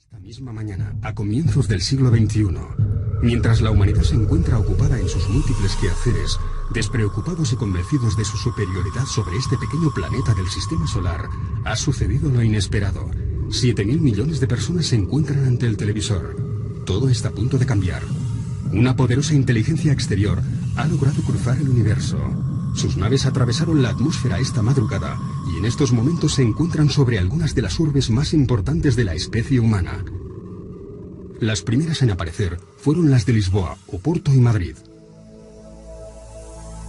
Esta misma mañana, a comienzos del siglo XXI, mientras la humanidad se encuentra ocupada en sus múltiples quehaceres, despreocupados y convencidos de su superioridad sobre este pequeño planeta del sistema solar, ha sucedido lo inesperado. 7.000 millones de personas se encuentran ante el televisor. Todo está a punto de cambiar. Una poderosa inteligencia exterior ha logrado cruzar el universo. Sus naves atravesaron la atmósfera esta madrugada y en estos momentos se encuentran sobre algunas de las urbes más importantes de la especie humana. Las primeras en aparecer fueron las de Lisboa, Oporto y Madrid.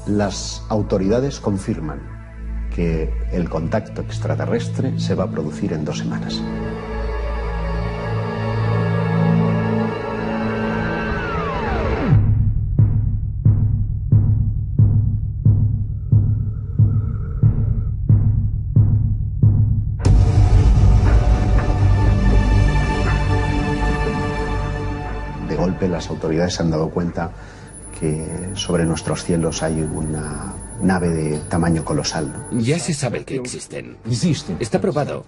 Las autoridades confirman que el contacto extraterrestre se va a producir en 2 semanas. Las autoridades se han dado cuenta que sobre nuestros cielos hay una nave de tamaño colosal, ¿no? Ya se sabe que existen. Está probado.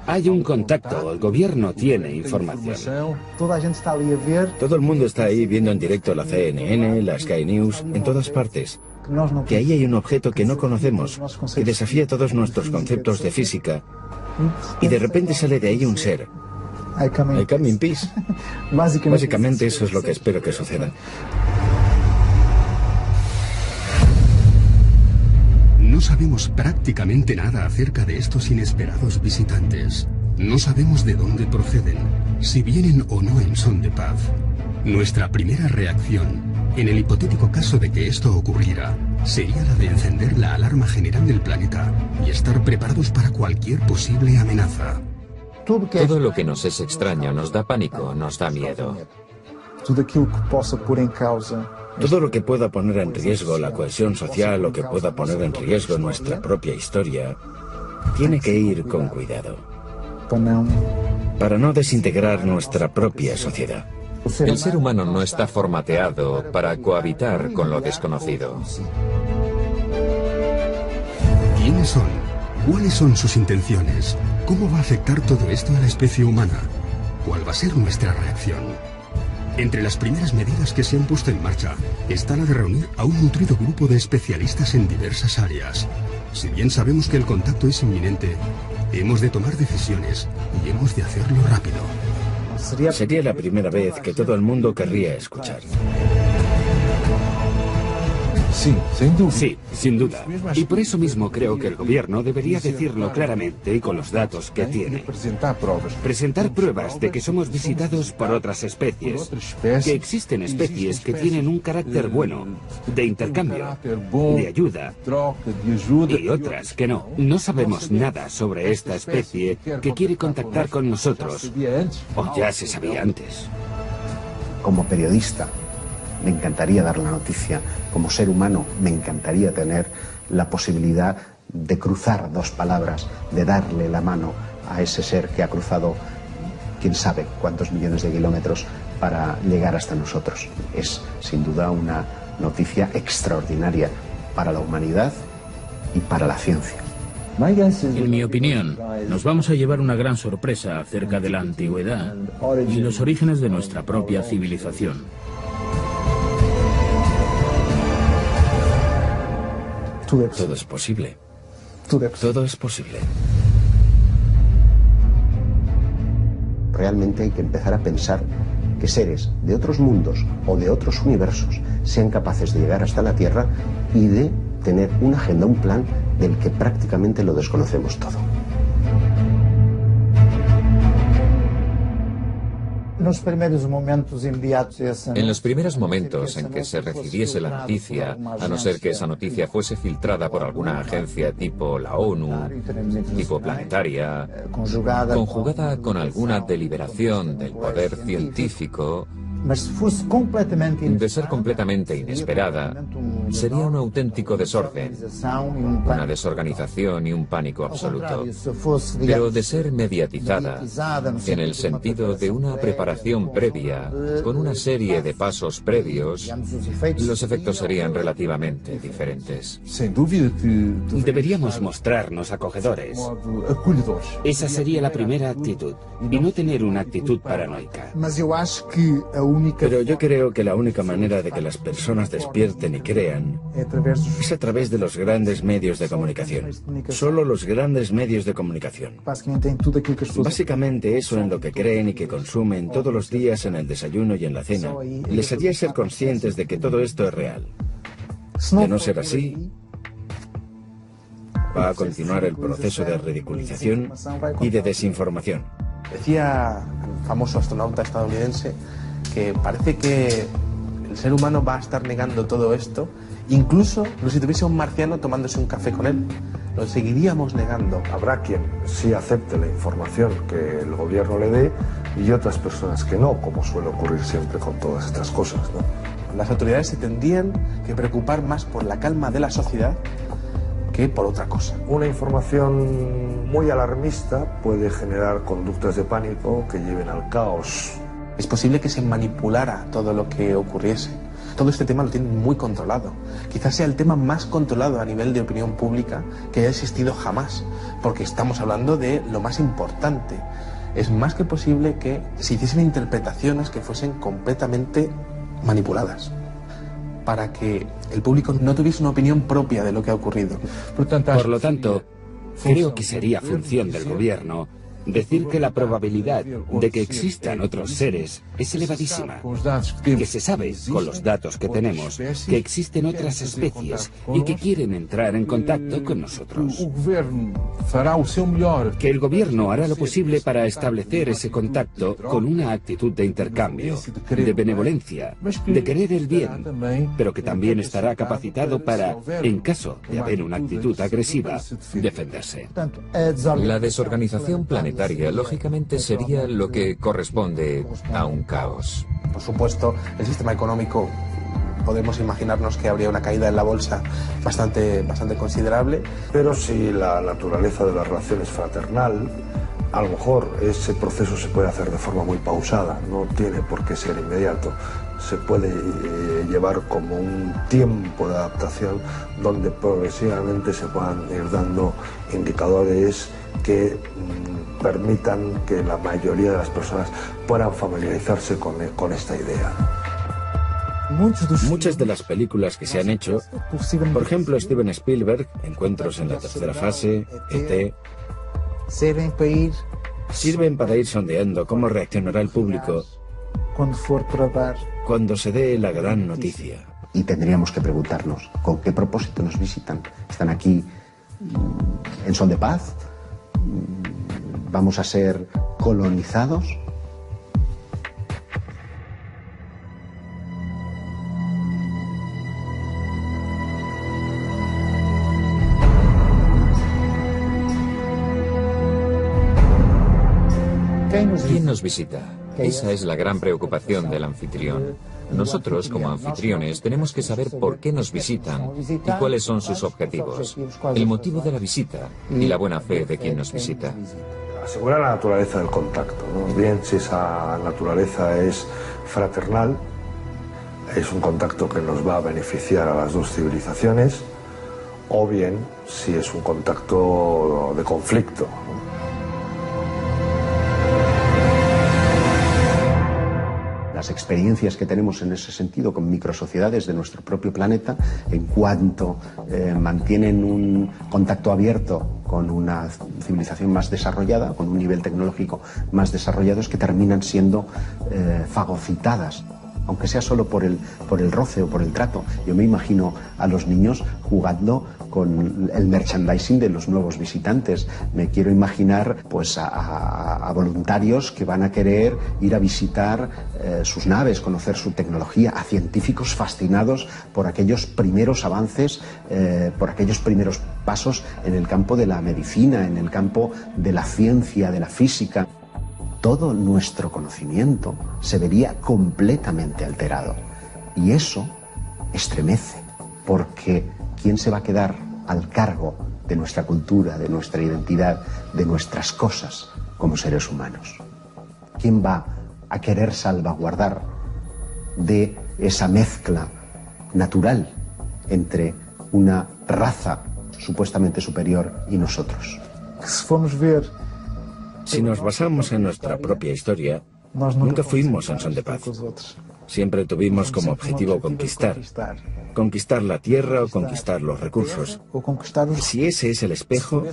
Hay un contacto, el gobierno tiene información. Todo el mundo está ahí viendo en directo la CNN, la Sky News, en todas partes. Que ahí hay un objeto que no conocemos, que desafía todos nuestros conceptos de física. Y de repente sale de ahí un ser. I come in peace. Básicamente eso es lo que espero que suceda. No sabemos prácticamente nada acerca de estos inesperados visitantes. No sabemos de dónde proceden, si vienen o no en son de paz. Nuestra primera reacción, en el hipotético caso de que esto ocurriera, sería la de encender la alarma general del planeta y estar preparados para cualquier posible amenaza. Todo lo que nos es extraño nos da pánico, nos da miedo. Todo lo que pueda poner en riesgo la cohesión social o que pueda poner en riesgo nuestra propia historia, tiene que ir con cuidado. Para no desintegrar nuestra propia sociedad. El ser humano no está formateado para cohabitar con lo desconocido. ¿Quiénes son? ¿Cuáles son sus intenciones? ¿Cómo va a afectar todo esto a la especie humana? ¿Cuál va a ser nuestra reacción? Entre las primeras medidas que se han puesto en marcha está la de reunir a un nutrido grupo de especialistas en diversas áreas. Si bien sabemos que el contacto es inminente, hemos de tomar decisiones y hemos de hacerlo rápido. Sería la primera vez que todo el mundo querría escuchar. Sí, sin duda. Y por eso mismo creo que el gobierno debería decirlo claramente y con los datos que tiene. Presentar pruebas de que somos visitados por otras especies. Que existen especies que tienen un carácter bueno, de intercambio, de ayuda, y otras que no. No sabemos nada sobre esta especie que quiere contactar con nosotros. O ya se sabía antes. Como periodista, me encantaría dar la noticia. Como ser humano, me encantaría tener la posibilidad de cruzar 2 palabras, de darle la mano a ese ser que ha cruzado quién sabe cuántos millones de kilómetros para llegar hasta nosotros. Es sin duda una noticia extraordinaria para la humanidad y para la ciencia. En mi opinión, nos vamos a llevar una gran sorpresa acerca de la antigüedad y los orígenes de nuestra propia civilización. Todo es posible. Todo es posible. Realmente hay que empezar a pensar que seres de otros mundos o de otros universos sean capaces de llegar hasta la Tierra y de tener una agenda, un plan del que prácticamente lo desconocemos todo. En los primeros momentos en que se recibiese la noticia, a no ser que esa noticia fuese filtrada por alguna agencia tipo la ONU, tipo planetaria, conjugada con alguna deliberación del poder científico, De ser completamente inesperada, sería un auténtico desorden, una desorganización y un pánico absoluto. Pero de ser mediatizada, en el sentido de una preparación previa, con una serie de pasos previos, los efectos serían relativamente diferentes. Deberíamos mostrarnos acogedores. Esa sería la primera actitud, y no tener una actitud paranoica. Pero yo creo que la única manera de que las personas despierten y crean es a través de los grandes medios de comunicación. Solo los grandes medios de comunicación. Básicamente eso en lo que creen y que consumen todos los días en el desayuno y en la cena. Les haría ser conscientes de que todo esto es real. De no ser así, va a continuar el proceso de ridiculización y de desinformación. Decía el famoso astronauta estadounidense que parece que el ser humano va a estar negando todo esto, incluso si tuviese un marciano tomándose un café con él. Lo seguiríamos negando. Habrá quien sí acepte la información que el gobierno le dé y otras personas que no, como suele ocurrir siempre con todas estas cosas, ¿no? Las autoridades se tendrían que preocupar más por la calma de la sociedad que por otra cosa. Una información muy alarmista puede generar conductas de pánico que lleven al caos. Es posible que se manipulara todo lo que ocurriese. Todo este tema lo tienen muy controlado. Quizás sea el tema más controlado a nivel de opinión pública que haya existido jamás, porque estamos hablando de lo más importante. Es más que posible que se hiciesen interpretaciones que fuesen completamente manipuladas, para que el público no tuviese una opinión propia de lo que ha ocurrido. Por lo tanto, creo que sería función del gobierno decir que la probabilidad de que existan otros seres es elevadísima, que se sabe, con los datos que tenemos, que existen otras especies y que quieren entrar en contacto con nosotros. Que el gobierno hará lo posible para establecer ese contacto con una actitud de intercambio, de benevolencia, de querer el bien, pero que también estará capacitado para, en caso de haber una actitud agresiva, defenderse. La desorganización planetaria lógicamente sería lo que corresponde a un caos. Por supuesto, el sistema económico, podemos imaginarnos que habría una caída en la bolsa bastante considerable. Pero si la naturaleza de la relación es fraternal, a lo mejor ese proceso se puede hacer de forma muy pausada, no tiene por qué ser inmediato. Se puede llevar como un tiempo de adaptación donde progresivamente se puedan ir dando indicadores que permitan que la mayoría de las personas puedan familiarizarse con esta idea. Muchas de las películas que se han hecho, por ejemplo Steven Spielberg, Encuentros en la tercera fase, E.T., sirven para ir sondeando cómo reaccionará el público cuando se dé la gran noticia. Y tendríamos que preguntarnos, ¿con qué propósito nos visitan? ¿Están aquí en son de paz? ¿Vamos a ser colonizados? ¿Quién nos visita? Esa es la gran preocupación del anfitrión. Nosotros, como anfitriones, tenemos que saber por qué nos visitan y cuáles son sus objetivos, el motivo de la visita y la buena fe de quien nos visita. Asegurar la naturaleza del contacto, ¿no? Bien si esa naturaleza es fraternal, es un contacto que nos va a beneficiar a las dos civilizaciones, o bien si es un contacto de conflicto, ¿no? Las experiencias que tenemos en ese sentido con microsociedades de nuestro propio planeta, en cuanto mantienen un contacto abierto con una civilización más desarrollada, con un nivel tecnológico más desarrollado, es que terminan siendo fagocitadas, aunque sea solo por el roce o por el trato. Yo me imagino a los niños jugando con el merchandising de los nuevos visitantes. Me quiero imaginar pues a voluntarios que van a querer ir a visitar sus naves, conocer su tecnología, a científicos fascinados por aquellos primeros avances, por aquellos primeros pasos en el campo de la medicina, en el campo de la ciencia, de la física. todo nuestro conocimiento se vería completamente alterado. Y eso estremece, porque ¿quién se va a quedar al cargo de nuestra cultura, de nuestra identidad, de nuestras cosas como seres humanos? ¿Quién va a querer salvaguardar de esa mezcla natural entre una raza supuestamente superior y nosotros? Si nos basamos en nuestra propia historia, nunca fuimos en son de paz. Siempre tuvimos como objetivo conquistar. Conquistar la tierra o conquistar los recursos. Si ese es el espejo,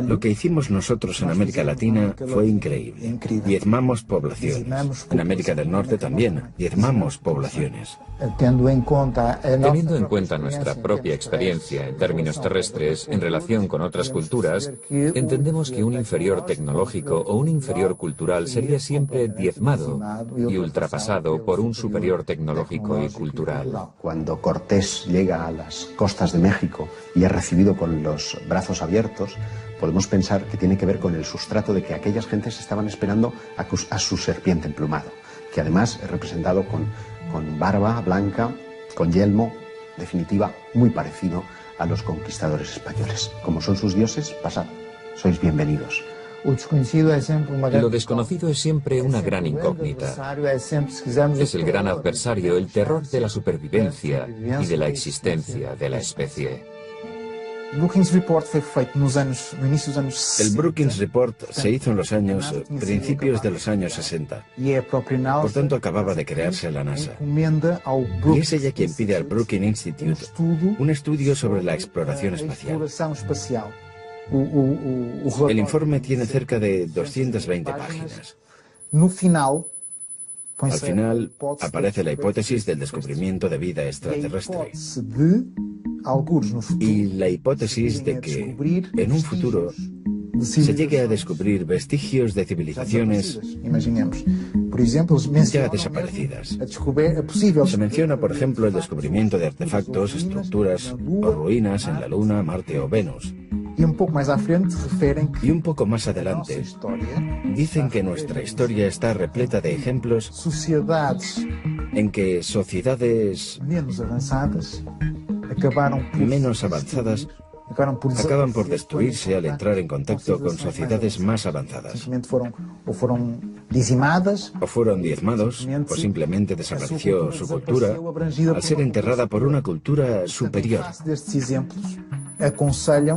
lo que hicimos nosotros en América Latina fue increíble. Diezmamos poblaciones. En América del Norte también, diezmamos poblaciones. Teniendo en cuenta nuestra propia experiencia en términos terrestres en relación con otras culturas, entendemos que un inferior tecnológico o un inferior cultural sería siempre diezmado y ultrapasado por un superior tecnológico y cultural. Cuando Cortés llega a las costas de México y es recibido con los brazos abiertos, podemos pensar que tiene que ver con el sustrato de que aquellas gentes estaban esperando a su serpiente emplumado, que además es representado con barba blanca, con yelmo, en definitiva, muy parecido a los conquistadores españoles. Como son sus dioses, pasad, sois bienvenidos. Lo desconocido es siempre una gran incógnita. Es el gran adversario, el terror de la supervivencia y de la existencia de la especie. El Brookings Report se hizo en los principios de los años 60. Por tanto, acababa de crearse la NASA. Y es ella quien pide al Brookings Institute un estudio sobre la exploración espacial. El informe tiene cerca de 220 páginas. Al final aparece la hipótesis del descubrimiento de vida extraterrestre y la hipótesis de que en un futuro se llegue a descubrir vestigios de civilizaciones ya desaparecidas. Se menciona, por ejemplo, el descubrimiento de artefactos, estructuras o ruinas en la Luna, Marte o Venus. Y un poco más adelante, dicen que nuestra historia está repleta de ejemplos en que sociedades menos avanzadas acaban por destruirse al entrar en contacto con sociedades más avanzadas. O fueron diezmados, o simplemente desapareció su cultura al ser enterrada por una cultura superior.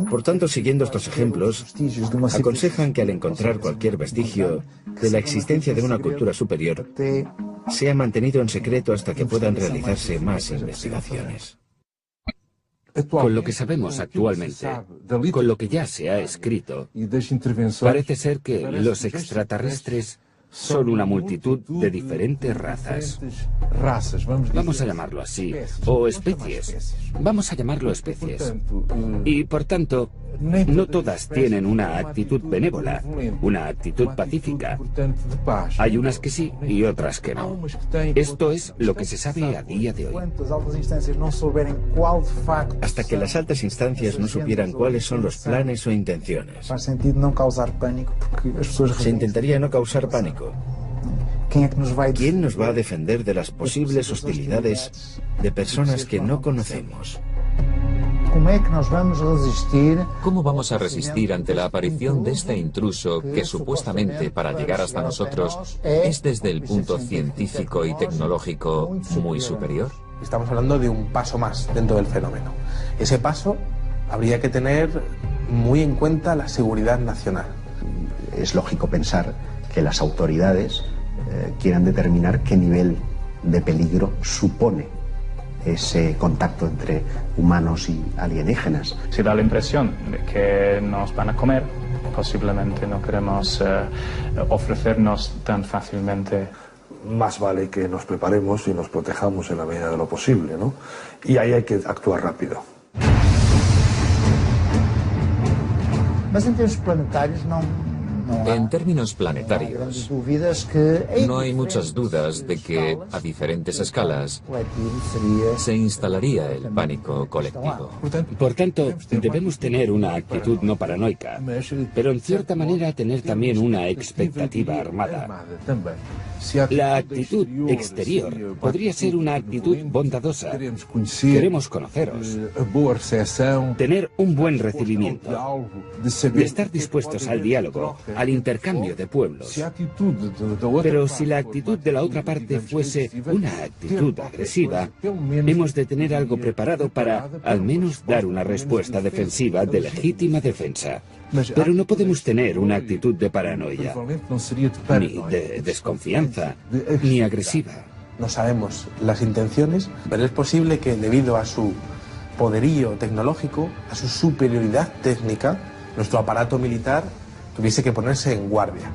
Por tanto, siguiendo estos ejemplos, aconsejan que al encontrar cualquier vestigio de la existencia de una cultura superior, sea mantenido en secreto hasta que puedan realizarse más investigaciones. Con lo que sabemos actualmente, con lo que ya se ha escrito, parece ser que los extraterrestres son una multitud de diferentes razas. Vamos a llamarlo así, o especies. Vamos a llamarlo especies. Y por tanto, no todas tienen una actitud benévola, una actitud pacífica. Hay unas que sí y otras que no. Esto es lo que se sabe a día de hoy. Hasta que las altas instancias no supieran cuáles son los planes o intenciones. Se intentaría no causar pánico. ¿Quién nos va a defender de las posibles hostilidades de personas que no conocemos? ¿Cómo vamos a resistir ante la aparición de este intruso que supuestamente para llegar hasta nosotros es desde el punto científico y tecnológico muy superior? Estamos hablando de un paso más dentro del fenómeno. Ese paso habría que tener muy en cuenta la seguridad nacional. Es lógico pensar que las autoridades quieran determinar qué nivel de peligro supone ese contacto entre humanos y alienígenas. Si da la impresión de que nos van a comer, posiblemente no queremos ofrecernos tan fácilmente. Más vale que nos preparemos y nos protejamos en la medida de lo posible, ¿no? Y ahí hay que actuar rápido. Mas em termos planetários En términos planetarios, no hay muchas dudas de que, a diferentes escalas, se instalaría el pánico colectivo. Por tanto, debemos tener una actitud no paranoica, pero en cierta manera tener también una expectativa armada. La actitud exterior podría ser una actitud bondadosa. Queremos conoceros, tener un buen recibimiento, de estar dispuestos al diálogo, al intercambio de pueblos. Pero si la actitud de la otra parte fuese una actitud agresiva, hemos de tener algo preparado para, al menos, dar una respuesta defensiva de legítima defensa. Pero no podemos tener una actitud de paranoia, ni de desconfianza, ni agresiva. No sabemos las intenciones, pero es posible que debido a su poderío tecnológico, a su superioridad técnica, nuestro aparato militar tuviese que ponerse en guardia.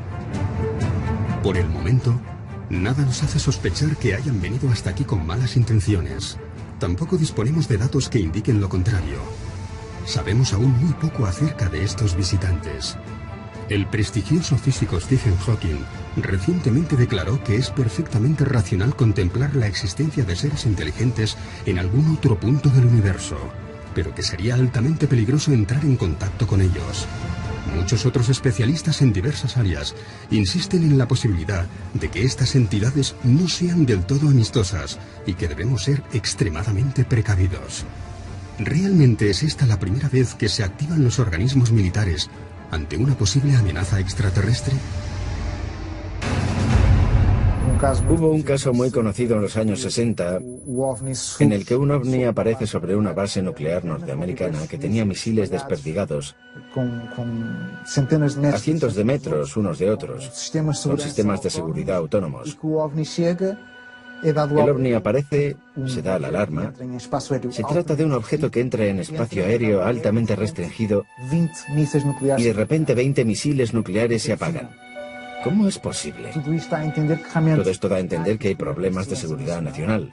Por el momento, nada nos hace sospechar que hayan venido hasta aquí con malas intenciones. Tampoco disponemos de datos que indiquen lo contrario. Sabemos aún muy poco acerca de estos visitantes. El prestigioso físico Stephen Hawking recientemente declaró que es perfectamente racional contemplar la existencia de seres inteligentes en algún otro punto del universo, pero que sería altamente peligroso entrar en contacto con ellos. Muchos otros especialistas en diversas áreas insisten en la posibilidad de que estas entidades no sean del todo amistosas y que debemos ser extremadamente precavidos. ¿Realmente es esta la primera vez que se activan los organismos militares ante una posible amenaza extraterrestre? Hubo un caso muy conocido en los años 60 en el que un ovni aparece sobre una base nuclear norteamericana que tenía misiles desperdigados a cientos de metros unos de otros, con sistemas de seguridad autónomos. El ovni aparece, se da la alarma. Se trata de un objeto que entra en espacio aéreo altamente restringido y de repente 20 misiles nucleares se apagan. ¿Cómo es posible? Todo esto da a entender que hay problemas de seguridad nacional,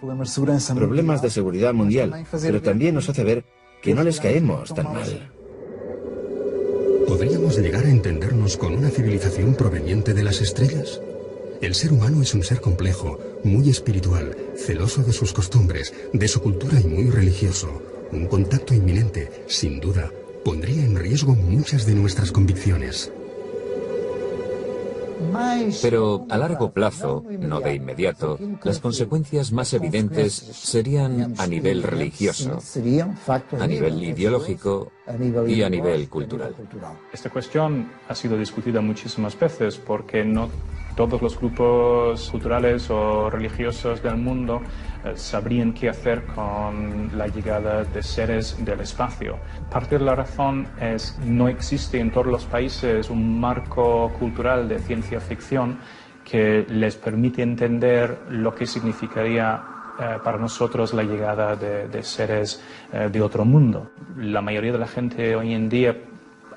problemas de seguridad mundial, pero también nos hace ver que no les caemos tan mal. ¿Podríamos llegar a entendernos con una civilización proveniente de las estrellas? El ser humano es un ser complejo, muy espiritual, celoso de sus costumbres, de su cultura y muy religioso. Un contacto inminente, sin duda, pondría en riesgo muchas de nuestras convicciones. Pero a largo plazo, no de inmediato, las consecuencias más evidentes serían a nivel religioso, a nivel ideológico y a nivel cultural. Esta cuestión ha sido discutida muchísimas veces porque no todos los grupos culturales o religiosos del mundo sabrían qué hacer con la llegada de seres del espacio. Parte de la razón es que no existe en todos los países un marco cultural de ciencia ficción que les permite entender lo que significaría para nosotros la llegada de seres de otro mundo. La mayoría de la gente hoy en día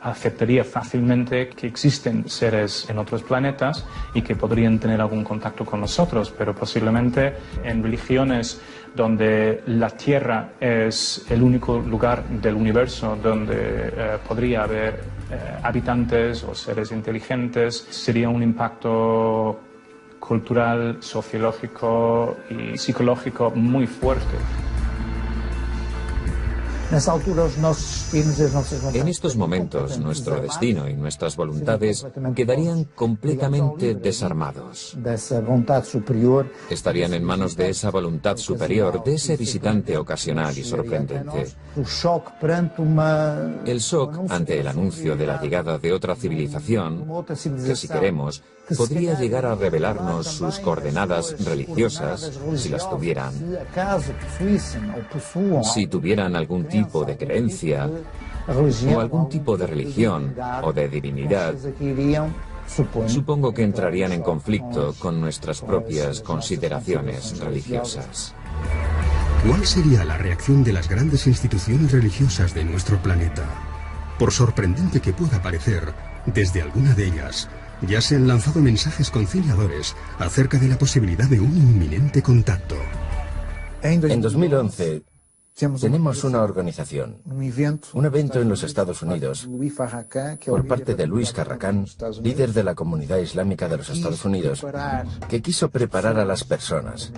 aceptaría fácilmente que existen seres en otros planetas y que podrían tener algún contacto con nosotros, pero posiblemente en religiones donde la Tierra es el único lugar del universo donde podría haber habitantes o seres inteligentes, sería un impacto cultural, sociológico y psicológico muy fuerte. En estos momentos, nuestro destino y nuestras voluntades quedarían completamente desarmados. Estarían en manos de esa voluntad superior, de ese visitante ocasional y sorprendente. El shock ante el anuncio de la llegada de otra civilización, que si queremos, podría llegar a revelarnos sus coordenadas religiosas, si las tuvieran, si tuvieran algún tipo de creencia, o algún tipo de religión o de divinidad. Supongo que entrarían en conflicto con nuestras propias consideraciones religiosas. ¿Cuál sería la reacción de las grandes instituciones religiosas de nuestro planeta? Por sorprendente que pueda parecer, desde alguna de ellas ya se han lanzado mensajes conciliadores acerca de la posibilidad de un inminente contacto. En 2011, Tenemos una organización, un evento en los Estados Unidos, por parte de Luis Farrakhan, líder de la comunidad islámica de los Estados Unidos, que quiso preparar a las personas,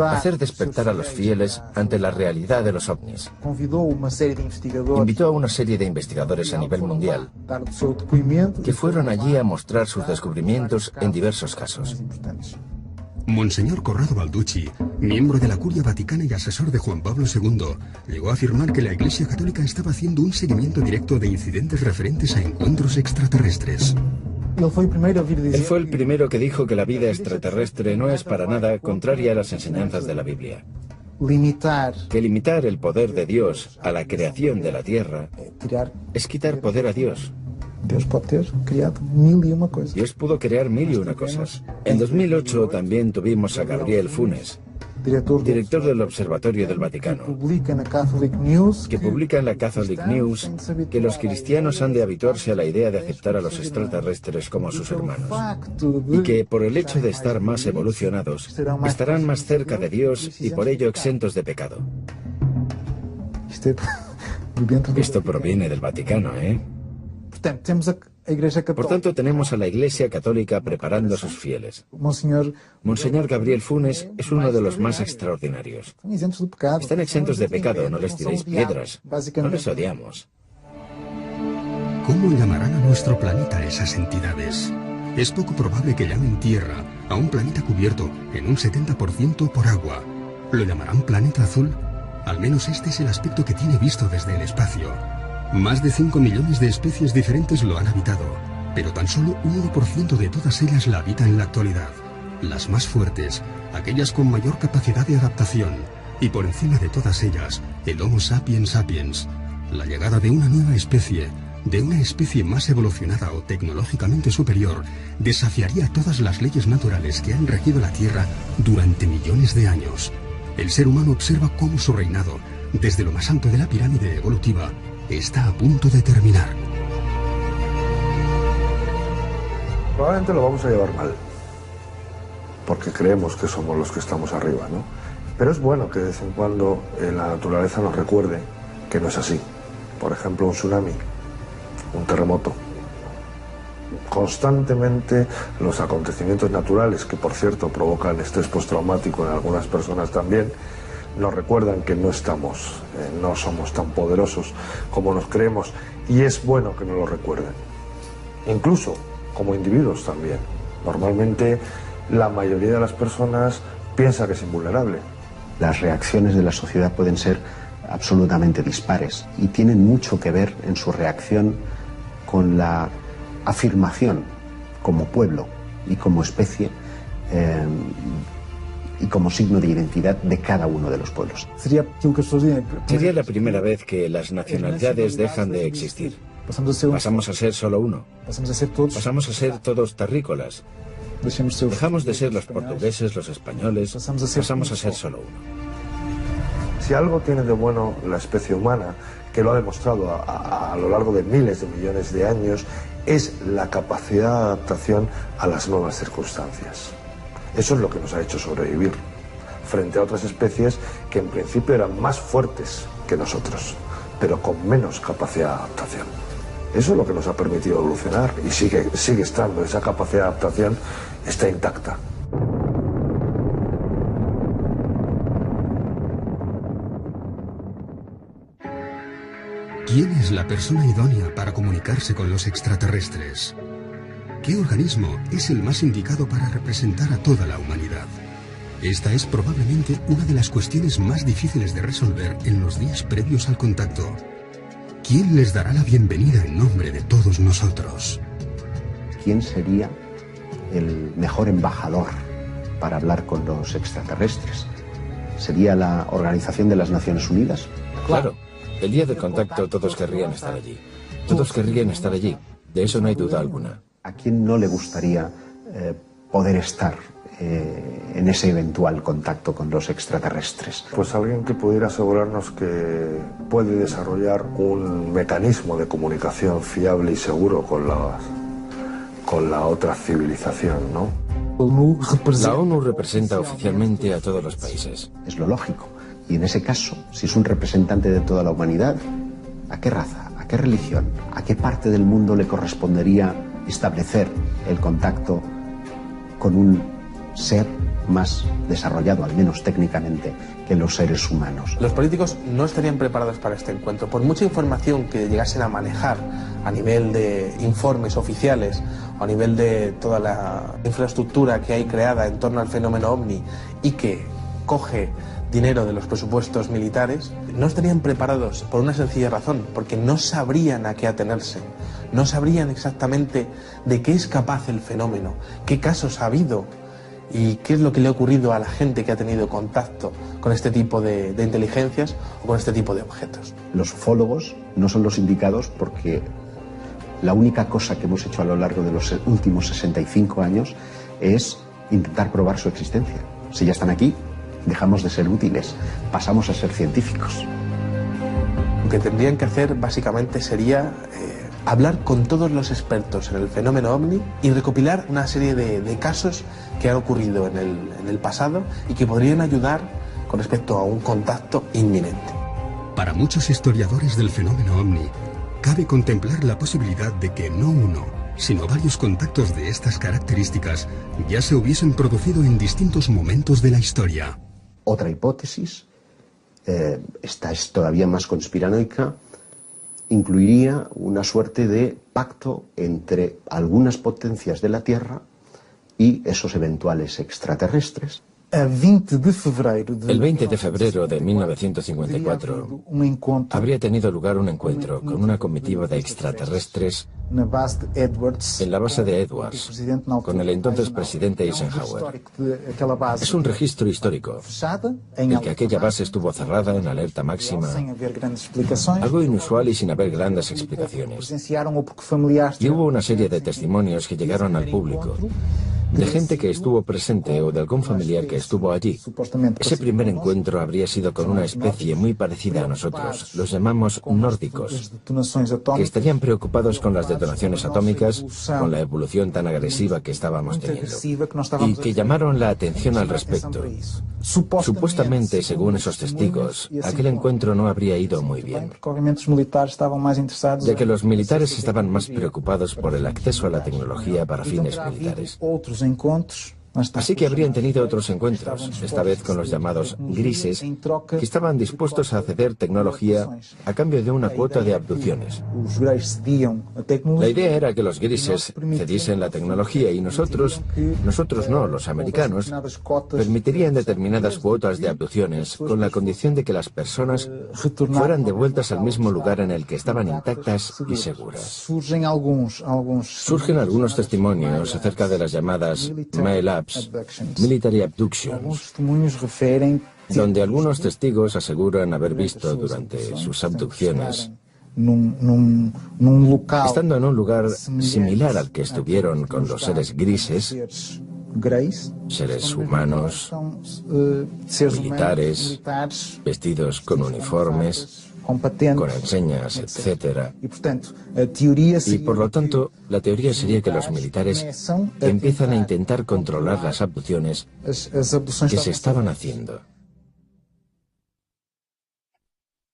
hacer despertar a los fieles ante la realidad de los ovnis. Invitó a una serie de investigadores a nivel mundial, que fueron allí a mostrar sus descubrimientos en diversos casos. Monseñor Corrado Balducci, miembro de la Curia Vaticana y asesor de Juan Pablo II, llegó a afirmar que la Iglesia Católica estaba haciendo un seguimiento directo de incidentes referentes a encuentros extraterrestres. Él fue el primero que dijo que la vida extraterrestre no es para nada contraria a las enseñanzas de la Biblia. Que limitar el poder de Dios a la creación de la Tierra es quitar poder a Dios. Dios pudo crear mil y una cosas. En 2008 también tuvimos a Gabriel Funes, director del Observatorio del Vaticano, que publica en la Catholic News que los cristianos han de habituarse a la idea de aceptar a los extraterrestres como sus hermanos, y que por el hecho de estar más evolucionados, estarán más cerca de Dios y por ello exentos de pecado. Esto proviene del Vaticano, ¿eh? Por tanto, tenemos a la Iglesia Católica preparando a sus fieles. Monseñor Gabriel Funes es uno de los más extraordinarios. Están exentos de pecado, no les tiréis piedras, no les odiamos. ¿Cómo llamarán a nuestro planeta esas entidades? Es poco probable que llamen Tierra a un planeta cubierto en un 70% por agua. ¿Lo llamarán planeta azul? Al menos este es el aspecto que tiene visto desde el espacio. Más de 5 millones de especies diferentes lo han habitado, pero tan solo un 1% de todas ellas la habitan en la actualidad. Las más fuertes, aquellas con mayor capacidad de adaptación, y por encima de todas ellas, el Homo sapiens sapiens. La llegada de una nueva especie, de una especie más evolucionada o tecnológicamente superior, desafiaría todas las leyes naturales que han regido la Tierra durante millones de años. El ser humano observa cómo su reinado, desde lo más alto de la pirámide evolutiva, está a punto de terminar. Probablemente lo vamos a llevar mal, porque creemos que somos los que estamos arriba, ¿no? Pero es bueno que de vez en cuando la naturaleza nos recuerde que no es así. Por ejemplo, un tsunami, un terremoto. Constantemente los acontecimientos naturales, que por cierto provocan estrés postraumático en algunas personas también, nos recuerdan que no somos tan poderosos como nos creemos, y es bueno que nos lo recuerden. Incluso como individuos también. Normalmente la mayoría de las personas piensa que es invulnerable. Las reacciones de la sociedad pueden ser absolutamente dispares y tienen mucho que ver en su reacción con la afirmación como pueblo y como especie y como signo de identidad de cada uno de los pueblos. Sería la primera vez que las nacionalidades dejan de existir. Pasamos a ser solo uno. Pasamos a ser todos terrícolas. Dejamos de ser los portugueses, los españoles. Pasamos a ser solo uno. Si algo tiene de bueno la especie humana, que lo ha demostrado a lo largo de miles de millones de años, es la capacidad de adaptación a las nuevas circunstancias. Eso es lo que nos ha hecho sobrevivir frente a otras especies que en principio eran más fuertes que nosotros, pero con menos capacidad de adaptación. Eso es lo que nos ha permitido evolucionar y sigue estando, esa capacidad de adaptación está intacta. ¿Quién es la persona idónea para comunicarse con los extraterrestres? ¿Qué organismo es el más indicado para representar a toda la humanidad? Esta es probablemente una de las cuestiones más difíciles de resolver en los días previos al contacto. ¿Quién les dará la bienvenida en nombre de todos nosotros? ¿Quién sería el mejor embajador para hablar con los extraterrestres? ¿Sería la Organización de las Naciones Unidas? Claro, el día del contacto todos querrían estar allí. Todos querrían estar allí, de eso no hay duda alguna. ¿A quién no le gustaría poder estar en ese eventual contacto con los extraterrestres? Pues alguien que pudiera asegurarnos que puede desarrollar un mecanismo de comunicación fiable y seguro con la otra civilización, ¿no? La ONU representa oficialmente a todos los países. Es lo lógico Y en ese caso, si es un representante de toda la humanidad, ¿a qué raza, a qué religión, a qué parte del mundo le correspondería establecer el contacto con un ser más desarrollado, al menos técnicamente, que los seres humanos? Los políticos no estarían preparados para este encuentro. Por mucha información que llegasen a manejar a nivel de informes oficiales o a nivel de toda la infraestructura que hay creada en torno al fenómeno OVNI y que coge dinero de los presupuestos militares, no estarían preparados por una sencilla razón, porque no sabrían a qué atenerse, no sabrían exactamente de qué es capaz el fenómeno, qué casos ha habido y qué es lo que le ha ocurrido a la gente que ha tenido contacto con este tipo de inteligencias o con este tipo de objetos. Los ufólogos no son los indicados porque la única cosa que hemos hecho a lo largo de los últimos 65 años es intentar probar su existencia. Si ya están aquí, dejamos de ser útiles, pasamos a ser científicos. Lo que tendrían que hacer básicamente sería hablar con todos los expertos en el fenómeno OVNI y recopilar una serie de casos que han ocurrido en el pasado y que podrían ayudar con respecto a un contacto inminente. Para muchos historiadores del fenómeno OVNI, cabe contemplar la posibilidad de que no uno, sino varios contactos de estas características ya se hubiesen producido en distintos momentos de la historia. Otra hipótesis, esta es todavía más conspiranoica, incluiría una suerte de pacto entre algunas potencias de la Tierra y esos eventuales extraterrestres. El 20 de febrero de 1954 habría tenido lugar un encuentro con una comitiva de extraterrestres en la base de Edwards, con el entonces presidente Eisenhower. Es un registro histórico, en que aquella base estuvo cerrada en alerta máxima, algo inusual y sin haber grandes explicaciones. Y hubo una serie de testimonios que llegaron al público, de gente que estuvo presente o de algún familiar que estuvo allí. Ese primer encuentro habría sido con una especie muy parecida a nosotros, los llamamos nórdicos, que estarían preocupados con las detonaciones atómicas, con la evolución tan agresiva que estábamos teniendo, y que llamaron la atención al respecto. Supuestamente, según esos testigos, aquel encuentro no habría ido muy bien, ya que los militares estaban más preocupados por el acceso a la tecnología para fines militares. Así que habrían tenido otros encuentros, esta vez con los llamados grises, que estaban dispuestos a ceder tecnología a cambio de una cuota de abducciones. La idea era que los grises cediesen la tecnología y nosotros no, los americanos, permitirían determinadas cuotas de abducciones con la condición de que las personas fueran devueltas al mismo lugar en el que estaban intactas y seguras. Surgen algunos testimonios acerca de las llamadas MAELABs, Military Abductions, donde algunos testigos aseguran haber visto durante sus abducciones, estando en un lugar similar al que estuvieron con los seres grises, seres humanos, militares, vestidos con uniformes, con enseñas, etc. Y por lo tanto, la teoría sería que los militares empiezan a intentar controlar las abducciones que se estaban haciendo.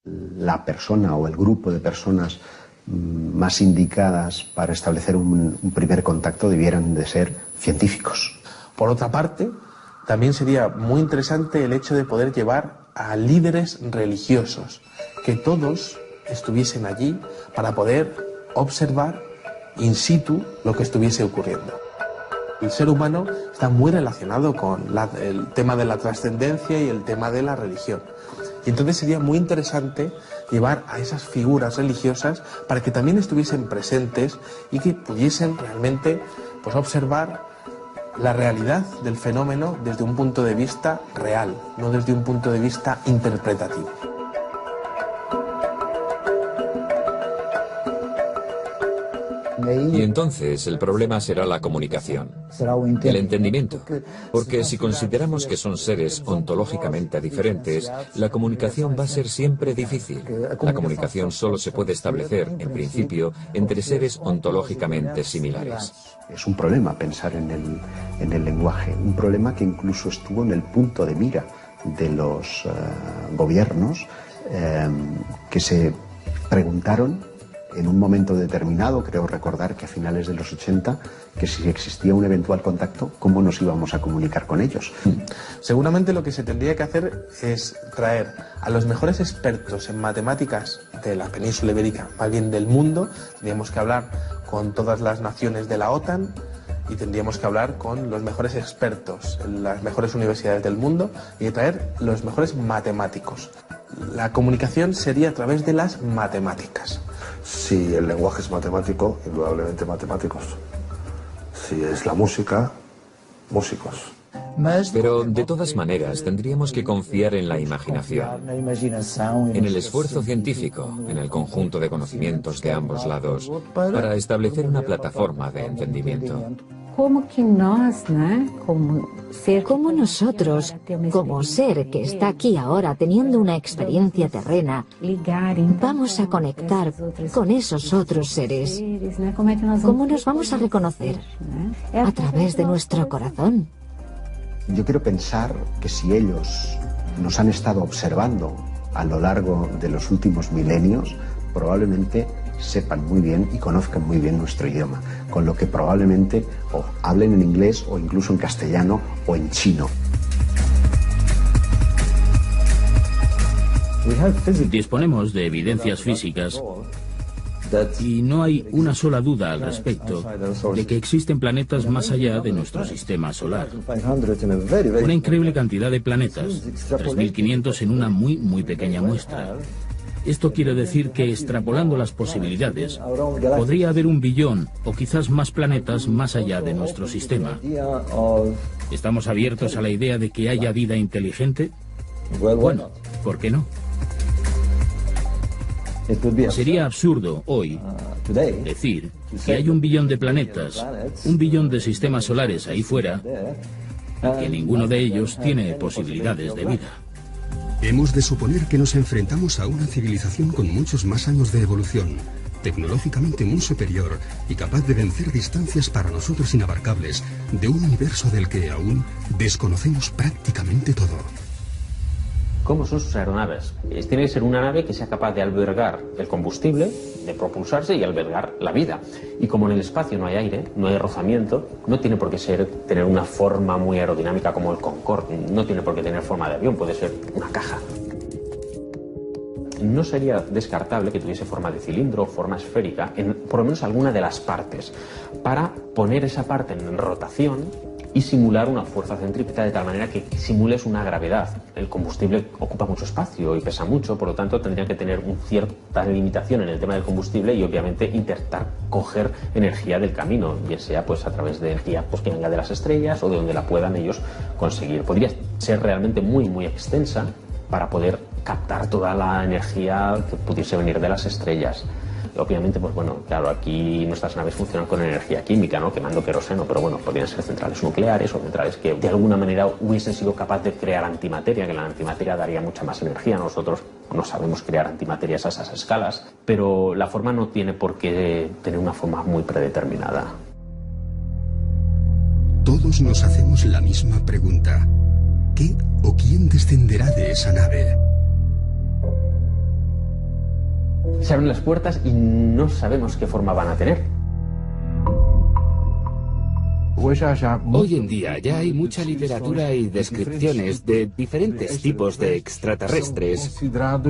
La persona o el grupo de personas más indicadas para establecer un primer contacto debieran de ser científicos. Por otra parte, también sería muy interesante el hecho de poder llevar a líderes religiosos, que todos estuviesen allí para poder observar in situ lo que estuviese ocurriendo. El ser humano está muy relacionado con el tema de la trascendencia y el tema de la religión. Y entonces sería muy interesante llevar a esas figuras religiosas para que también estuviesen presentes y que pudiesen realmente observar la realidad del fenómeno desde un punto de vista real, no desde un punto de vista interpretativo. Y entonces el problema será la comunicación, el entendimiento, porque si consideramos que son seres ontológicamente diferentes, la comunicación va a ser siempre difícil. La comunicación solo se puede establecer, en principio, entre seres ontológicamente similares. Es un problema pensar en el lenguaje, un problema que incluso estuvo en el punto de mira de los gobiernos que se preguntaron en un momento determinado, creo recordar que a finales de los 80, que si existía un eventual contacto, ¿cómo nos íbamos a comunicar con ellos? Seguramente lo que se tendría que hacer es traer a los mejores expertos en matemáticas de la península ibérica, más bien del mundo. Tendríamos que hablar con todas las naciones de la OTAN y tendríamos que hablar con los mejores expertos en las mejores universidades del mundo y traer los mejores matemáticos. La comunicación sería a través de las matemáticas. Si el lenguaje es matemático, indudablemente matemáticos. Si es la música, músicos. Pero de todas maneras tendríamos que confiar en la imaginación, en el esfuerzo científico, en el conjunto de conocimientos de ambos lados, para establecer una plataforma de entendimiento. Como nosotros, como ser que está aquí ahora teniendo una experiencia terrena, vamos a conectar con esos otros seres. ¿Cómo nos vamos a reconocer? A través de nuestro corazón. Yo quiero pensar que si ellos nos han estado observando a lo largo de los últimos milenios, probablemente sepan muy bien y conozcan muy bien nuestro idioma, con lo que probablemente o hablen en inglés o incluso en castellano o en chino. Disponemos de evidencias físicas y no hay una sola duda al respecto de que existen planetas más allá de nuestro sistema solar. Una increíble cantidad de planetas, 3.500 en una muy pequeña muestra. Esto quiere decir que, extrapolando las posibilidades, podría haber 1 billón o quizás más planetas más allá de nuestro sistema. ¿Estamos abiertos a la idea de que haya vida inteligente? Bueno, ¿por qué no? Sería absurdo hoy decir que hay 1 billón de planetas, 1 billón de sistemas solares ahí fuera, y que ninguno de ellos tiene posibilidades de vida. Hemos de suponer que nos enfrentamos a una civilización con muchos más años de evolución, tecnológicamente muy superior y capaz de vencer distancias para nosotros inabarcables de un universo del que aún desconocemos prácticamente todo. ¿Cómo son sus aeronaves? Tiene que ser una nave que sea capaz de albergar el combustible, de propulsarse y albergar la vida. Y como en el espacio no hay aire, no hay rozamiento, no tiene por qué tener una forma muy aerodinámica como el Concorde, no tiene por qué tener forma de avión, puede ser una caja. No sería descartable que tuviese forma de cilindro o forma esférica, en por lo menos alguna de las partes, para poner esa parte en rotación y simular una fuerza centrípeta de tal manera que simules una gravedad. El combustible ocupa mucho espacio y pesa mucho, por lo tanto tendría que tener una cierta limitación en el tema del combustible y obviamente intentar coger energía del camino, bien sea pues a través de energía pues, que venga de las estrellas o de donde la puedan ellos conseguir. Podría ser realmente muy extensa para poder captar toda la energía que pudiese venir de las estrellas. Obviamente, pues bueno, claro, aquí nuestras naves funcionan con energía química, ¿no? Quemando queroseno, pero bueno, podrían ser centrales nucleares o centrales que de alguna manera hubiesen sido capaces de crear antimateria, que la antimateria daría mucha más energía. Nosotros no sabemos crear antimaterias a esas escalas, pero la forma no tiene por qué tener una forma muy predeterminada. Todos nos hacemos la misma pregunta. ¿Qué o quién descenderá de esa nave? Se abren las puertas y no sabemos qué forma van a tener. Hoy en día ya hay mucha literatura y descripciones de diferentes tipos de extraterrestres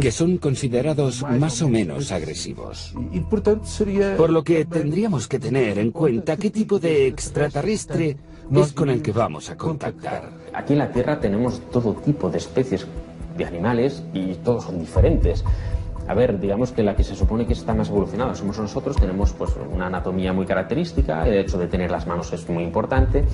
que son considerados más o menos agresivos. Por lo que tendríamos que tener en cuenta qué tipo de extraterrestre es con el que vamos a contactar. Aquí en la Tierra tenemos todo tipo de especies de animales y todos son diferentes. A ver, digamos que la que se supone que está más evolucionada somos nosotros, tenemos pues una anatomía muy característica, el hecho de tener las manos es muy importante,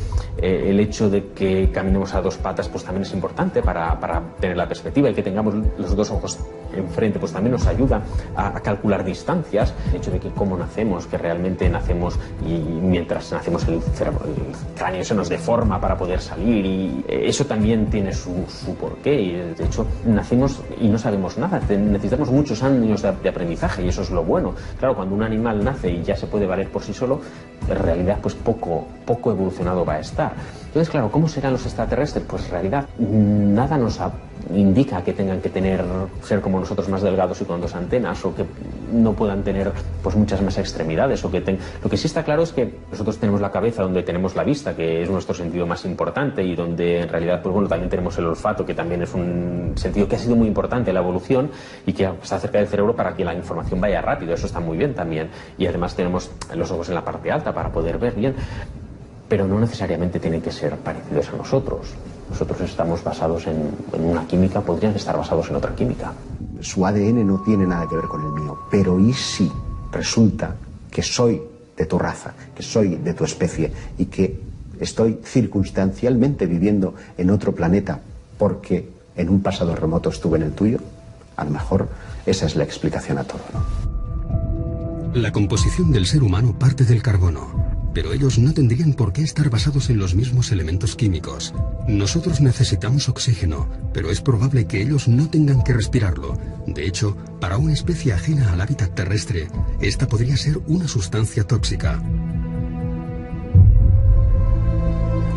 el hecho de que caminemos a 2 patas pues también es importante para tener la perspectiva y que tengamos los 2 ojos enfrente pues también nos ayuda a calcular distancias, el hecho de que cómo nacemos, que realmente nacemos y mientras nacemos el cráneo se nos deforma para poder salir y eso también tiene su porqué y de hecho nacemos y no sabemos nada, necesitamos muchos muchos años de aprendizaje, y eso es lo bueno. Claro, cuando un animal nace y ya se puede valer por sí solo, en realidad pues poco evolucionado va a estar. Entonces, claro, ¿cómo serán los extraterrestres? Pues en realidad nada nos indica que tengan que ser como nosotros, más delgados y con 2 antenas, o que no puedan tener pues muchas más extremidades, lo que sí está claro es que nosotros tenemos la cabeza donde tenemos la vista, que es nuestro sentido más importante, y donde en realidad pues bueno, también tenemos el olfato, que también es un sentido que ha sido muy importante en la evolución y que está cerca del cerebro para que la información vaya rápido. Eso está muy bien también, y además tenemos los ojos en la parte alta para poder ver bien, pero no necesariamente tienen que ser parecidos a nosotros. Nosotros estamos basados en una química, podrían estar basados en otra química. Su ADN no tiene nada que ver con el mío, pero ¿y si resulta que soy de tu raza, que soy de tu especie y que estoy circunstancialmente viviendo en otro planeta porque en un pasado remoto estuve en el tuyo? A lo mejor esa es la explicación a todo, ¿no? La composición del ser humano parte del carbono, pero ellos no tendrían por qué estar basados en los mismos elementos químicos. Nosotros necesitamos oxígeno, pero es probable que ellos no tengan que respirarlo. De hecho, para una especie ajena al hábitat terrestre, esta podría ser una sustancia tóxica.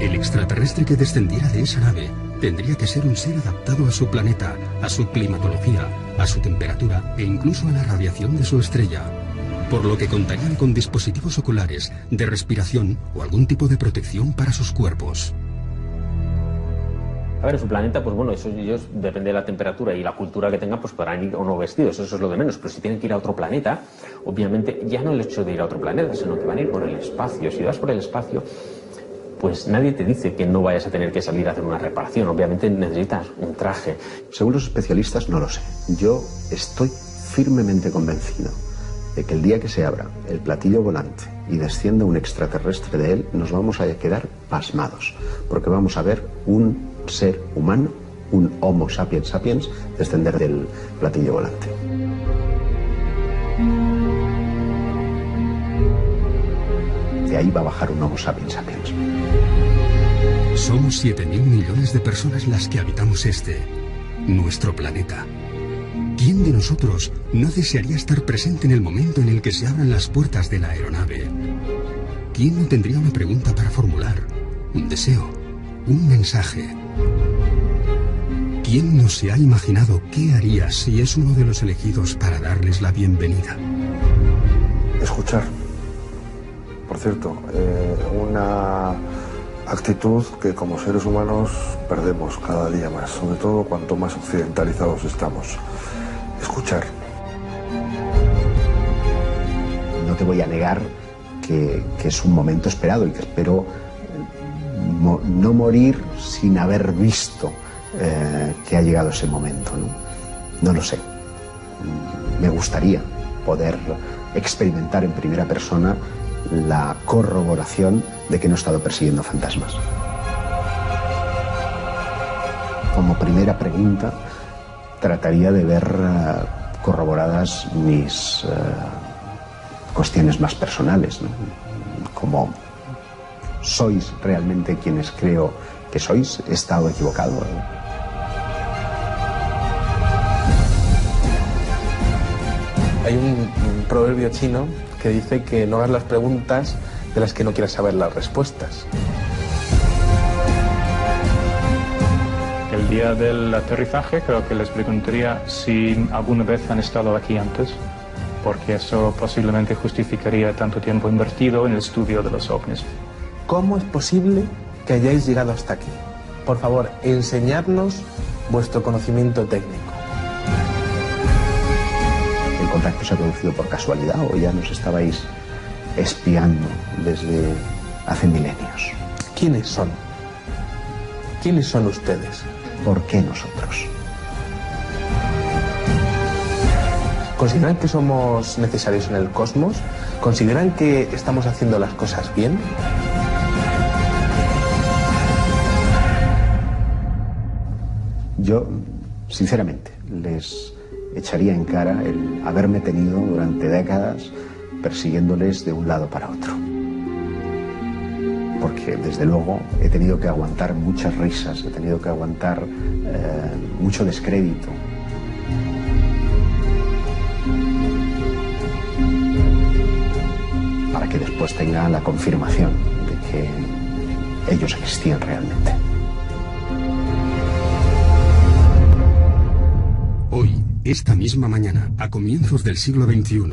El extraterrestre que descendiera de esa nave tendría que ser un ser adaptado a su planeta, a su climatología, a su temperatura e incluso a la radiación de su estrella, por lo que contarían con dispositivos oculares, de respiración o algún tipo de protección para sus cuerpos. A ver, en su planeta, pues bueno, eso ellos, depende de la temperatura y la cultura que tengan, pues podrán ir o no vestidos, eso es lo de menos. Pero si tienen que ir a otro planeta, obviamente ya no el hecho de ir a otro planeta, sino que van a ir por el espacio. Si vas por el espacio, pues nadie te dice que no vayas a tener que salir a hacer una reparación. Obviamente necesitas un traje. Según los especialistas, no lo sé. Yo estoy firmemente convencido de que el día que se abra el platillo volante y descienda un extraterrestre de él, nos vamos a quedar pasmados, porque vamos a ver un ser humano, un Homo sapiens sapiens, descender del platillo volante. De ahí va a bajar un Homo sapiens sapiens. Somos 7.000 millones de personas las que habitamos nuestro planeta. ¿Quién de nosotros no desearía estar presente en el momento en el que se abran las puertas de la aeronave? ¿Quién no tendría una pregunta para formular? Un deseo, un mensaje. ¿Quién no se ha imaginado qué haría si es uno de los elegidos para darles la bienvenida? Escuchar. Por cierto, una actitud que como seres humanos perdemos cada día más, sobre todo cuanto más occidentalizados estamos. Escuchar. No te voy a negar que es un momento esperado y que espero no morir sin haber visto que ha llegado ese momento, ¿no? No lo sé. Me gustaría poder experimentar en primera persona la corroboración de que no he estado persiguiendo fantasmas. Como primera pregunta, trataría de ver corroboradas mis cuestiones más personales, ¿no? Como, ¿sois realmente quienes creo que sois? ¿He estado equivocado? Hay un proverbio chino que dice que no hagas las preguntas de las que no quieras saber las respuestas. El día del aterrizaje creo que les preguntaría si alguna vez han estado aquí antes, porque eso posiblemente justificaría tanto tiempo invertido en el estudio de los ovnis. ¿Cómo es posible que hayáis llegado hasta aquí? Por favor, enseñadnos vuestro conocimiento técnico. ¿El contacto se ha producido por casualidad o ya nos estabais espiando desde hace milenios? ¿Quiénes son? ¿Quiénes son ustedes? ¿Por qué nosotros? ¿Consideran que somos necesarios en el cosmos? ¿Consideran que estamos haciendo las cosas bien? Yo, sinceramente, les echaría en cara el haberme tenido durante décadas persiguiéndoles de un lado para otro. Porque, desde luego, he tenido que aguantar muchas risas, he tenido que aguantar mucho descrédito. para que después tenga la confirmación de que ellos existían realmente. Hoy, esta misma mañana, a comienzos del siglo XXI,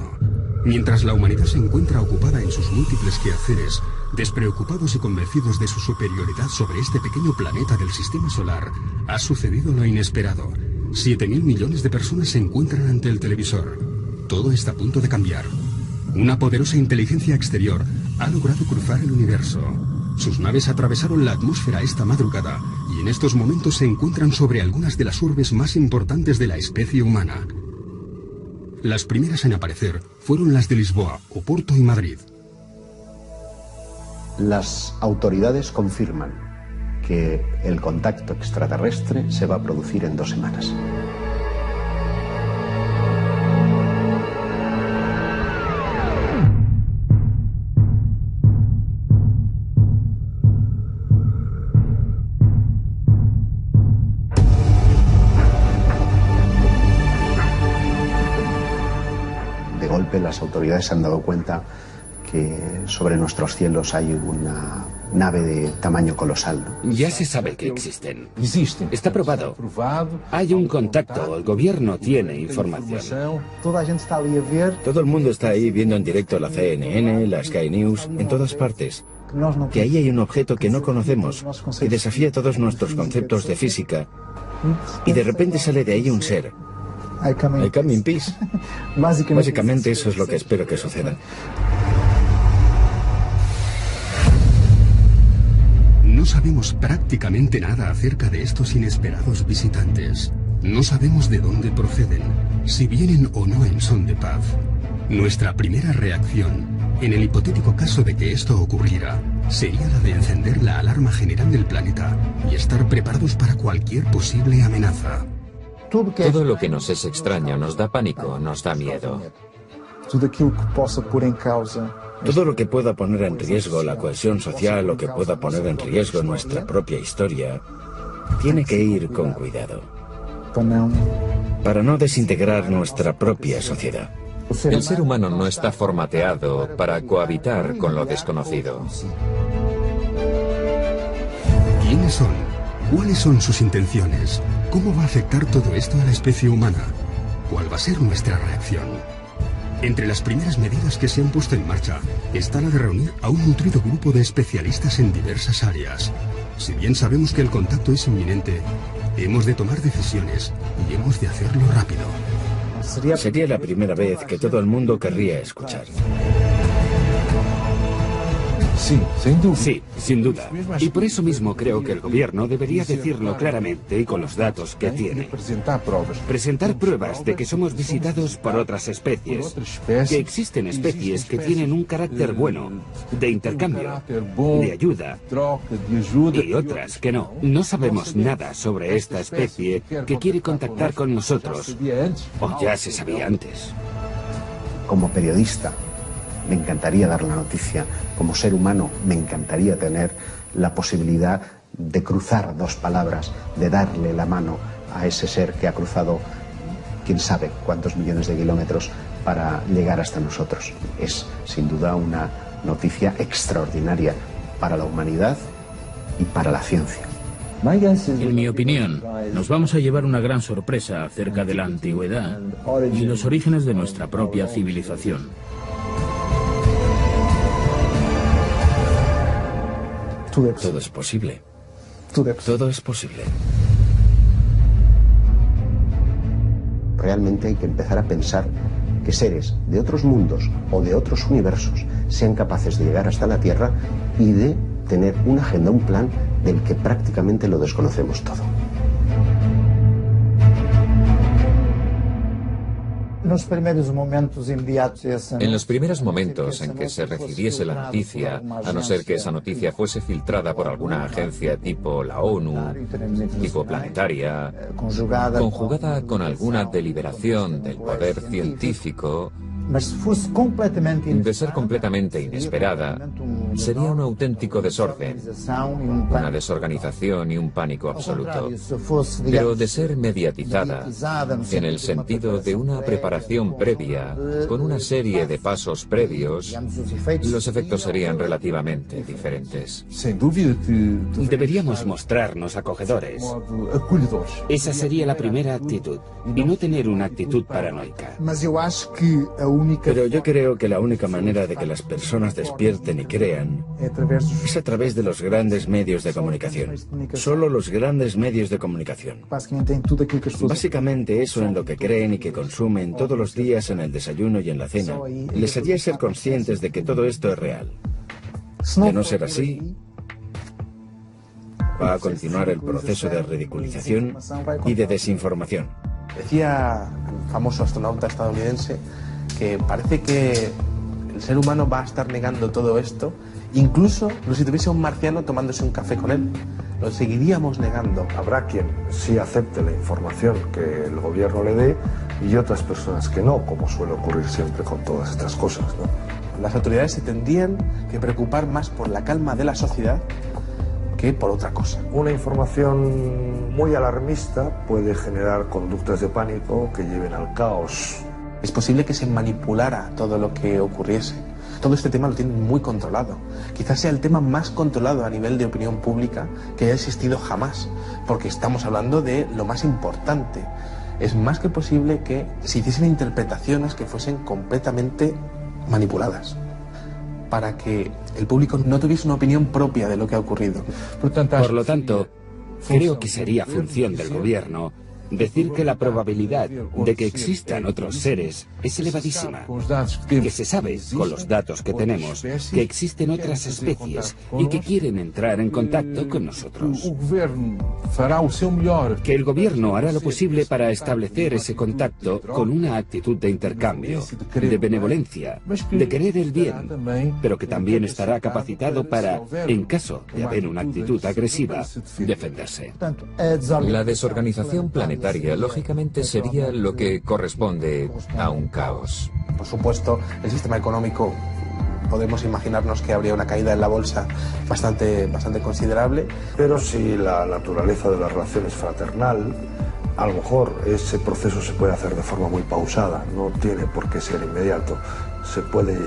mientras la humanidad se encuentra ocupada en sus múltiples quehaceres, despreocupados y convencidos de su superioridad sobre este pequeño planeta del sistema solar, ha sucedido lo inesperado. 7.000 millones de personas se encuentran ante el televisor. Todo está a punto de cambiar. Una poderosa inteligencia exterior ha logrado cruzar el universo. Sus naves atravesaron la atmósfera esta madrugada y en estos momentos se encuentran sobre algunas de las urbes más importantes de la especie humana. Las primeras en aparecer fueron las de Lisboa, Oporto y Madrid. Las autoridades confirman que el contacto extraterrestre se va a producir en 2 semanas. De golpe las autoridades se han dado cuenta que sobre nuestros cielos hay una nave de tamaño colosal, ¿no? Ya se sabe que existen. Está probado. Hay un contacto, el gobierno tiene información. Todo el mundo está ahí viendo en directo la CNN, la Sky News, en todas partes. Que ahí hay un objeto que no conocemos, que desafía todos nuestros conceptos de física. Y de repente sale de ahí un ser. I come in peace. Básicamente eso es lo que espero que suceda. No sabemos prácticamente nada acerca de estos inesperados visitantes. No sabemos de dónde proceden, si vienen o no en son de paz. Nuestra primera reacción, en el hipotético caso de que esto ocurriera, sería la de encender la alarma general del planeta y estar preparados para cualquier posible amenaza. Todo lo que nos es extraño nos da pánico, nos da miedo. Todo lo que pueda poner en riesgo la cohesión social o que pueda poner en riesgo nuestra propia historia, tiene que ir con cuidado. Para no desintegrar nuestra propia sociedad. El ser humano no está formateado para cohabitar con lo desconocido. ¿Quiénes son? ¿Cuáles son sus intenciones? ¿Cómo va a afectar todo esto a la especie humana? ¿Cuál va a ser nuestra reacción? Entre las primeras medidas que se han puesto en marcha está la de reunir a un nutrido grupo de especialistas en diversas áreas. Si bien sabemos que el contacto es inminente, hemos de tomar decisiones y hemos de hacerlo rápido. Sería la primera vez que todo el mundo querría escuchar. Sí, sin duda. Y por eso mismo creo que el gobierno debería decirlo claramente y con los datos que tiene. Presentar pruebas de que somos visitados por otras especies, que existen especies que tienen un carácter bueno, de intercambio, de ayuda, y otras que no. No sabemos nada sobre esta especie que quiere contactar con nosotros, o ya se sabía antes. Como periodista, me encantaría dar la noticia. Como ser humano, me encantaría tener la posibilidad de cruzar 2 palabras, de darle la mano a ese ser que ha cruzado quién sabe cuántos millones de kilómetros para llegar hasta nosotros. Es sin duda una noticia extraordinaria para la humanidad y para la ciencia. En mi opinión, nos vamos a llevar una gran sorpresa acerca de la antigüedad y los orígenes de nuestra propia civilización. Todo es posible. Todo es posible. Realmente hay que empezar a pensar que seres de otros mundos o de otros universos sean capaces de llegar hasta la Tierra y de tener una agenda, un plan del que prácticamente lo desconocemos todo. En los primeros momentos en que se recibiese la noticia, a no ser que esa noticia fuese filtrada por alguna agencia tipo la ONU, tipo planetaria, conjugada con alguna deliberación del poder científico, de ser completamente inesperada, sería un auténtico desorden, una desorganización y un pánico absoluto. Pero de ser mediatizada, en el sentido de una preparación previa, con una serie de pasos previos, los efectos serían relativamente diferentes. Deberíamos mostrarnos acogedores. Esa sería la primera actitud, y no tener una actitud paranoica. Pero yo creo que la única manera de que las personas despierten y crean es a través de los grandes medios de comunicación. Solo los grandes medios de comunicación. Básicamente eso en lo que creen y que consumen todos los días en el desayuno y en la cena. Les haría ser conscientes de que todo esto es real. De no ser así, va a continuar el proceso de ridiculización y de desinformación. Decía el famoso astronauta estadounidense que parece que el ser humano va a estar negando todo esto, incluso si tuviese un marciano tomándose un café con él. Lo seguiríamos negando. Habrá quien sí acepte la información que el gobierno le dé y otras personas que no, como suele ocurrir siempre con todas estas cosas, ¿no? Las autoridades se tendrían que preocupar más por la calma de la sociedad que por otra cosa. Una información muy alarmista puede generar conductas de pánico que lleven al caos. Es posible que se manipulara todo lo que ocurriese. Todo este tema lo tienen muy controlado. Quizás sea el tema más controlado a nivel de opinión pública que haya existido jamás, porque estamos hablando de lo más importante. Es más que posible que se hiciesen interpretaciones que fuesen completamente manipuladas, para que el público no tuviese una opinión propia de lo que ha ocurrido. Por lo tanto, creo que sería función del gobierno decir que la probabilidad de que existan otros seres es elevadísima, que se sabe, con los datos que tenemos, que existen otras especies y que quieren entrar en contacto con nosotros. Que el gobierno hará lo posible para establecer ese contacto con una actitud de intercambio, de benevolencia, de querer el bien, pero que también estará capacitado para, en caso de haber una actitud agresiva, defenderse. La desorganización planetaria lógicamente sería lo que corresponde a un caos. Por supuesto, el sistema económico, podemos imaginarnos que habría una caída en la bolsa bastante considerable. Pero si la naturaleza de la relación es fraternal, a lo mejor ese proceso se puede hacer de forma muy pausada, no tiene por qué ser inmediato. Se puede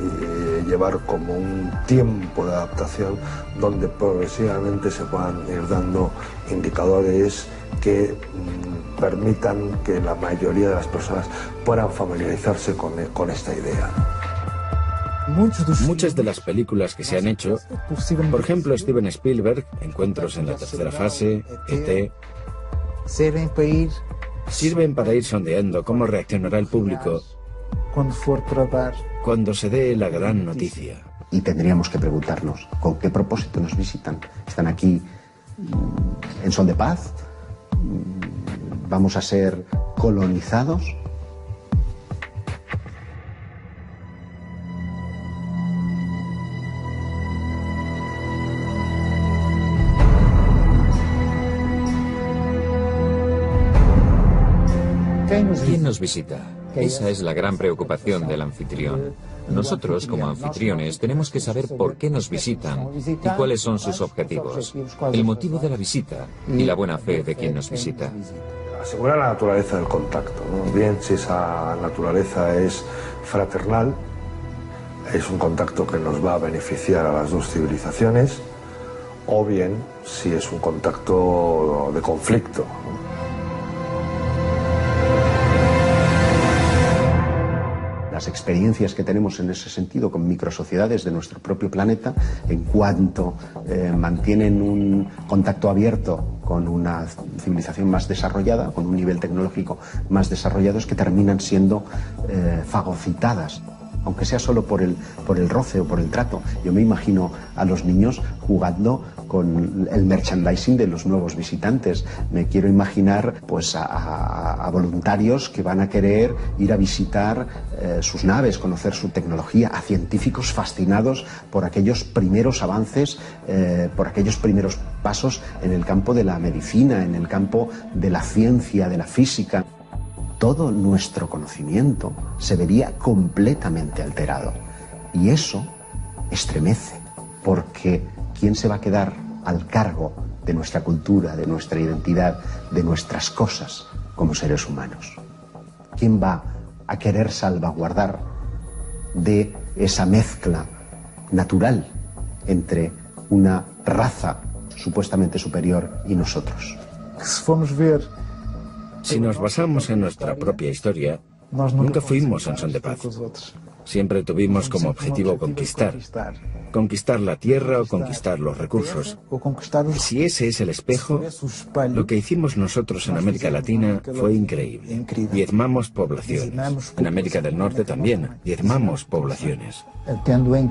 llevar como un tiempo de adaptación donde progresivamente se puedan ir dando indicadores que permitan que la mayoría de las personas puedan familiarizarse con esta idea. Muchas de las películas que se han hecho, por ejemplo Steven Spielberg, Encuentros en la tercera fase, E.T., sirven para ir sondeando cómo reaccionará el público cuando se dé la gran noticia. Y tendríamos que preguntarnos, ¿con qué propósito nos visitan? ¿Están aquí en son de paz? ¿Vamos a ser colonizados? ¿Quién nos visita? Esa es la gran preocupación del anfitrión. Nosotros, como anfitriones, tenemos que saber por qué nos visitan y cuáles son sus objetivos, el motivo de la visita y la buena fe de quien nos visita. Asegurar la naturaleza del contacto, ¿no? Bien si esa naturaleza es fraternal, es un contacto que nos va a beneficiar a las dos civilizaciones, o bien si es un contacto de conflicto, ¿no? Las experiencias que tenemos en ese sentido con microsociedades de nuestro propio planeta, en cuanto mantienen un contacto abierto con una civilización más desarrollada, con un nivel tecnológico más desarrollado, es que terminan siendo fagocitadas, aunque sea solo por el roce o por el trato. Yo me imagino a los niños jugando con el merchandising de los nuevos visitantes. Me quiero imaginar pues a voluntarios que van a querer ir a visitar sus naves, conocer su tecnología, a científicos fascinados por aquellos primeros avances, por aquellos primeros pasos en el campo de la medicina, en el campo de la ciencia, de la física. Todo nuestro conocimiento se vería completamente alterado. Y eso estremece, porque ¿quién se va a quedar al cargo de nuestra cultura, de nuestra identidad, de nuestras cosas como seres humanos? ¿Quién va a querer salvaguardar de esa mezcla natural entre una raza supuestamente superior y nosotros? Si nos basamos en nuestra propia historia, nunca fuimos en son de paz. Siempre tuvimos como objetivo conquistar la tierra o conquistar los recursos. Si ese es el espejo, lo que hicimos nosotros en América Latina fue increíble. Diezmamos poblaciones. En América del Norte también, diezmamos poblaciones. Teniendo en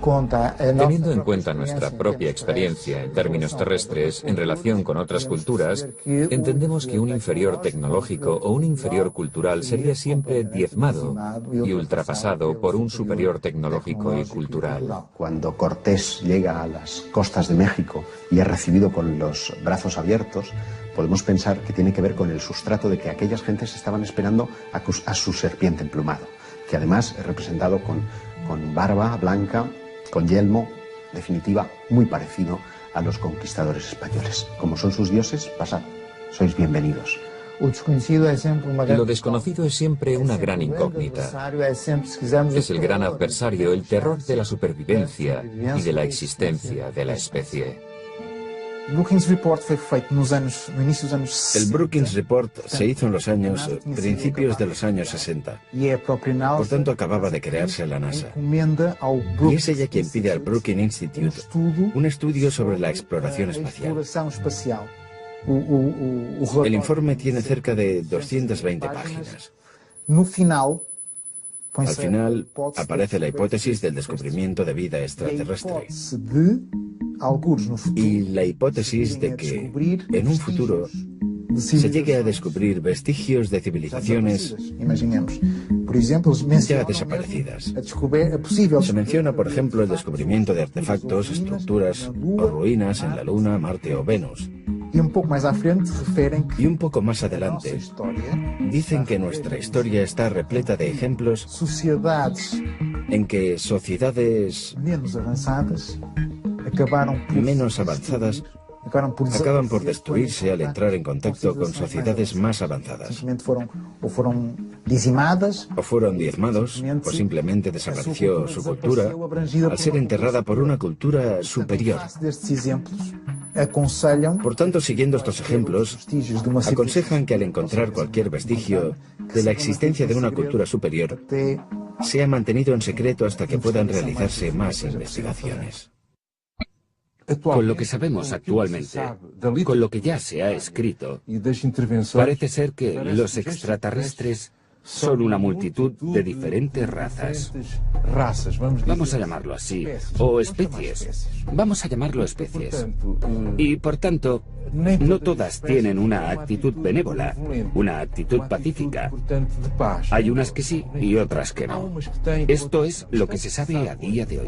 cuenta nuestra propia experiencia en términos terrestres en relación con otras culturas, entendemos que un inferior tecnológico o un inferior cultural sería siempre diezmado y ultrapasado por un superior tecnológico y cultural. Cuando Cortés llega a las costas de México y es recibido con los brazos abiertos, podemos pensar que tiene que ver con el sustrato de que aquellas gentes estaban esperando a su serpiente emplumado, que además es representado con barba blanca, con yelmo, en definitiva, muy parecido a los conquistadores españoles. Como son sus dioses, pasad, sois bienvenidos. Lo desconocido es siempre una gran incógnita. Es el gran adversario, el terror de la supervivencia y de la existencia de la especie. El Brookings Report se hizo en los principios de los años 60. Por tanto, acababa de crearse la NASA. Y es ella quien pide al Brookings Institute un estudio sobre la exploración espacial. El informe tiene cerca de 220 páginas. Al final aparece la hipótesis del descubrimiento de vida extraterrestre y la hipótesis de que en un futuro se llegue a descubrir vestigios de civilizaciones ya desaparecidas. Se menciona, por ejemplo, el descubrimiento de artefactos, estructuras o ruinas en la Luna, Marte o Venus. Y un poco más adelante, dicen que nuestra historia está repleta de ejemplos en que sociedades menos avanzadas acaban por destruirse al entrar en contacto con sociedades más avanzadas. O fueron diezmados, o simplemente desapareció su cultura al ser enterrada por una cultura superior. Por tanto, siguiendo estos ejemplos, aconsejan que al encontrar cualquier vestigio de la existencia de una cultura superior, sea mantenido en secreto hasta que puedan realizarse más investigaciones. Con lo que sabemos actualmente, con lo que ya se ha escrito, parece ser que los extraterrestres son una multitud de diferentes razas. Vamos a llamarlo así, o especies. Vamos a llamarlo especies. Y por tanto, no todas tienen una actitud benévola, una actitud pacífica. Hay unas que sí y otras que no. Esto es lo que se sabe a día de hoy.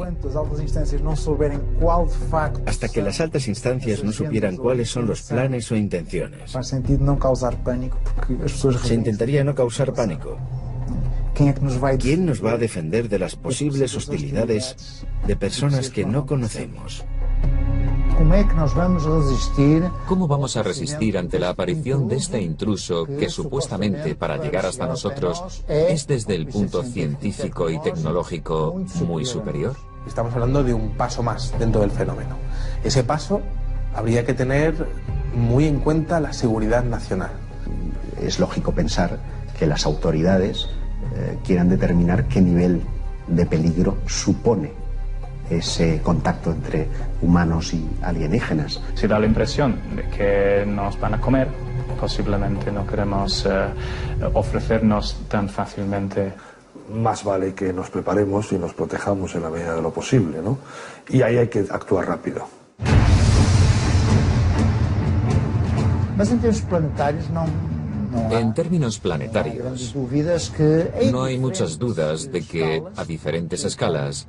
Hasta que las altas instancias no supieran cuáles son los planes o intenciones. Se intentaría no causar pánico. ¿Quién nos va a defender de las posibles hostilidades de personas que no conocemos? ¿Cómo vamos a resistir ante la aparición de este intruso que supuestamente para llegar hasta nosotros es desde el punto científico y tecnológico muy superior? Estamos hablando de un paso más dentro del fenómeno. Ese paso habría que tener muy en cuenta la seguridad nacional. Es lógico pensar que las autoridades quieran determinar qué nivel de peligro supone ese contacto entre humanos y alienígenas. Si da la impresión de que nos van a comer, posiblemente no queremos ofrecernos tan fácilmente. Más vale que nos preparemos y nos protejamos en la medida de lo posible, ¿no? Y ahí hay que actuar rápido. En términos planetarios, no hay muchas dudas de que, a diferentes escalas,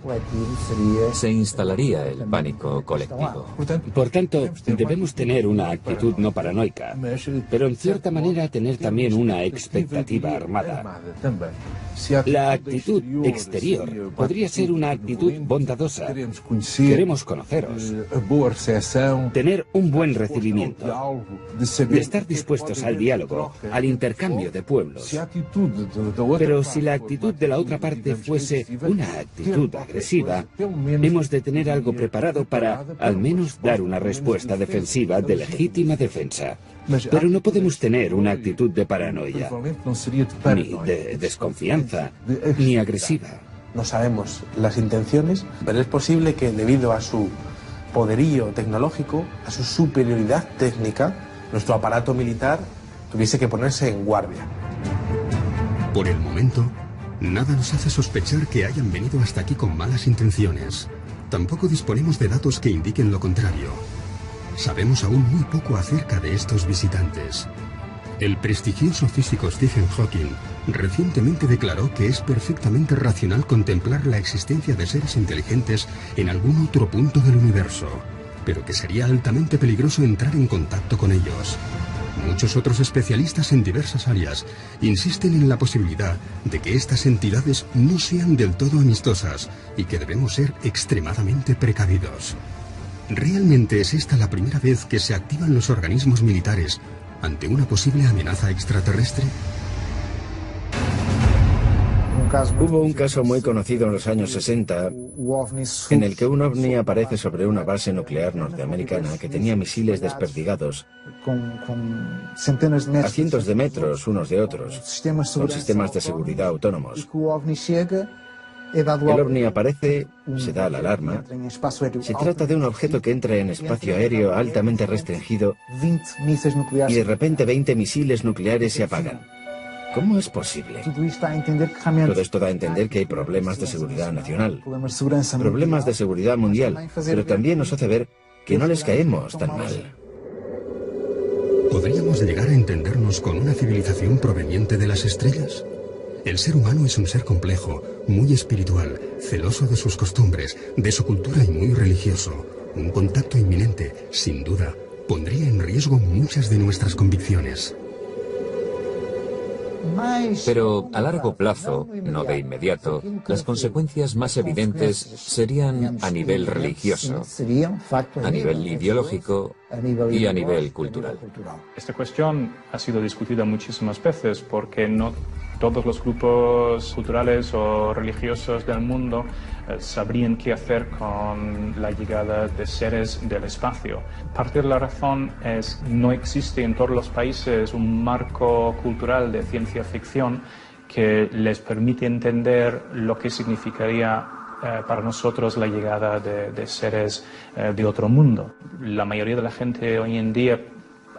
se instalaría el pánico colectivo. Por tanto, debemos tener una actitud no paranoica, pero en cierta manera tener también una expectativa armada. La actitud exterior podría ser una actitud bondadosa. Queremos conoceros, tener un buen recibimiento, de estar dispuestos al diálogo, al intercambio de pueblos. Pero si la actitud de la otra parte fuese una actitud agresiva, hemos de tener algo preparado para, al menos, dar una respuesta defensiva de legítima defensa. Pero no podemos tener una actitud de paranoia, ni de desconfianza, ni agresiva. No sabemos las intenciones, pero es posible que debido a su poderío tecnológico, a su superioridad técnica, nuestro aparato militar tuviese que ponerse en guardia. Por el momento, nada nos hace sospechar que hayan venido hasta aquí con malas intenciones. Tampoco disponemos de datos que indiquen lo contrario. Sabemos aún muy poco acerca de estos visitantes. El prestigioso físico Stephen Hawking recientemente declaró que es perfectamente racional contemplar la existencia de seres inteligentes en algún otro punto del universo, pero que sería altamente peligroso entrar en contacto con ellos. Muchos otros especialistas en diversas áreas insisten en la posibilidad de que estas entidades no sean del todo amistosas y que debemos ser extremadamente precavidos. ¿Realmente es esta la primera vez que se activan los organismos militares ante una posible amenaza extraterrestre? Hubo un caso muy conocido en los años 60 en el que un ovni aparece sobre una base nuclear norteamericana que tenía misiles desperdigados a cientos de metros unos de otros, con sistemas de seguridad autónomos. El ovni aparece, se da la alarma. Se trata de un objeto que entra en espacio aéreo altamente restringido y de repente 20 misiles nucleares se apagan. ¿Cómo es posible? Todo esto da a entender que hay problemas de seguridad nacional, problemas de seguridad mundial, pero también nos hace ver que no les caemos tan mal. ¿Podríamos llegar a entendernos con una civilización proveniente de las estrellas? El ser humano es un ser complejo, muy espiritual, celoso de sus costumbres, de su cultura y muy religioso. Un contacto inminente, sin duda, pondría en riesgo muchas de nuestras convicciones. Pero a largo plazo, no de inmediato, las consecuencias más evidentes serían a nivel religioso, a nivel ideológico y a nivel cultural. Esta cuestión ha sido discutida muchísimas veces porque no todos los grupos culturales o religiosos del mundo sabrían qué hacer con la llegada de seres del espacio. Parte de la razón es que no existe en todos los países un marco cultural de ciencia ficción que les permite entender lo que significaría para nosotros la llegada de seres de otro mundo. La mayoría de la gente hoy en día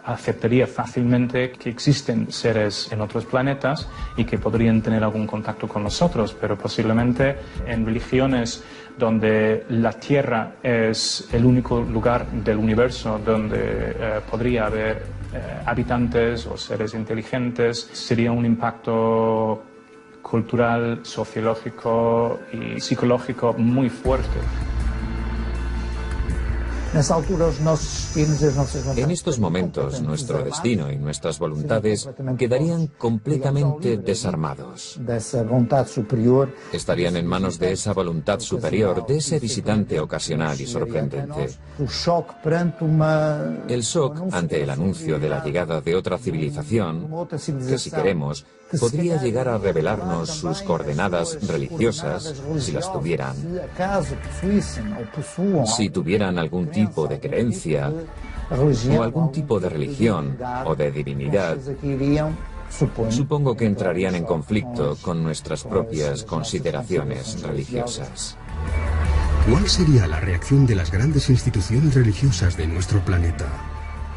aceptaría fácilmente que existen seres en otros planetas y que podrían tener algún contacto con nosotros, pero posiblemente en religiones donde la Tierra es el único lugar del universo donde podría haber habitantes o seres inteligentes, sería un impacto cultural, sociológico y psicológico muy fuerte. En estos momentos, nuestro destino y nuestras voluntades quedarían completamente desarmados. Estarían en manos de esa voluntad superior, de ese visitante ocasional y sorprendente. El shock ante el anuncio de la llegada de otra civilización, que si queremos, podría llegar a revelarnos sus coordenadas religiosas, si las tuvieran. Si tuvieran algún tipo de creencia, o algún tipo de religión, o de divinidad, supongo que entrarían en conflicto con nuestras propias consideraciones religiosas. ¿Cuál sería la reacción de las grandes instituciones religiosas de nuestro planeta?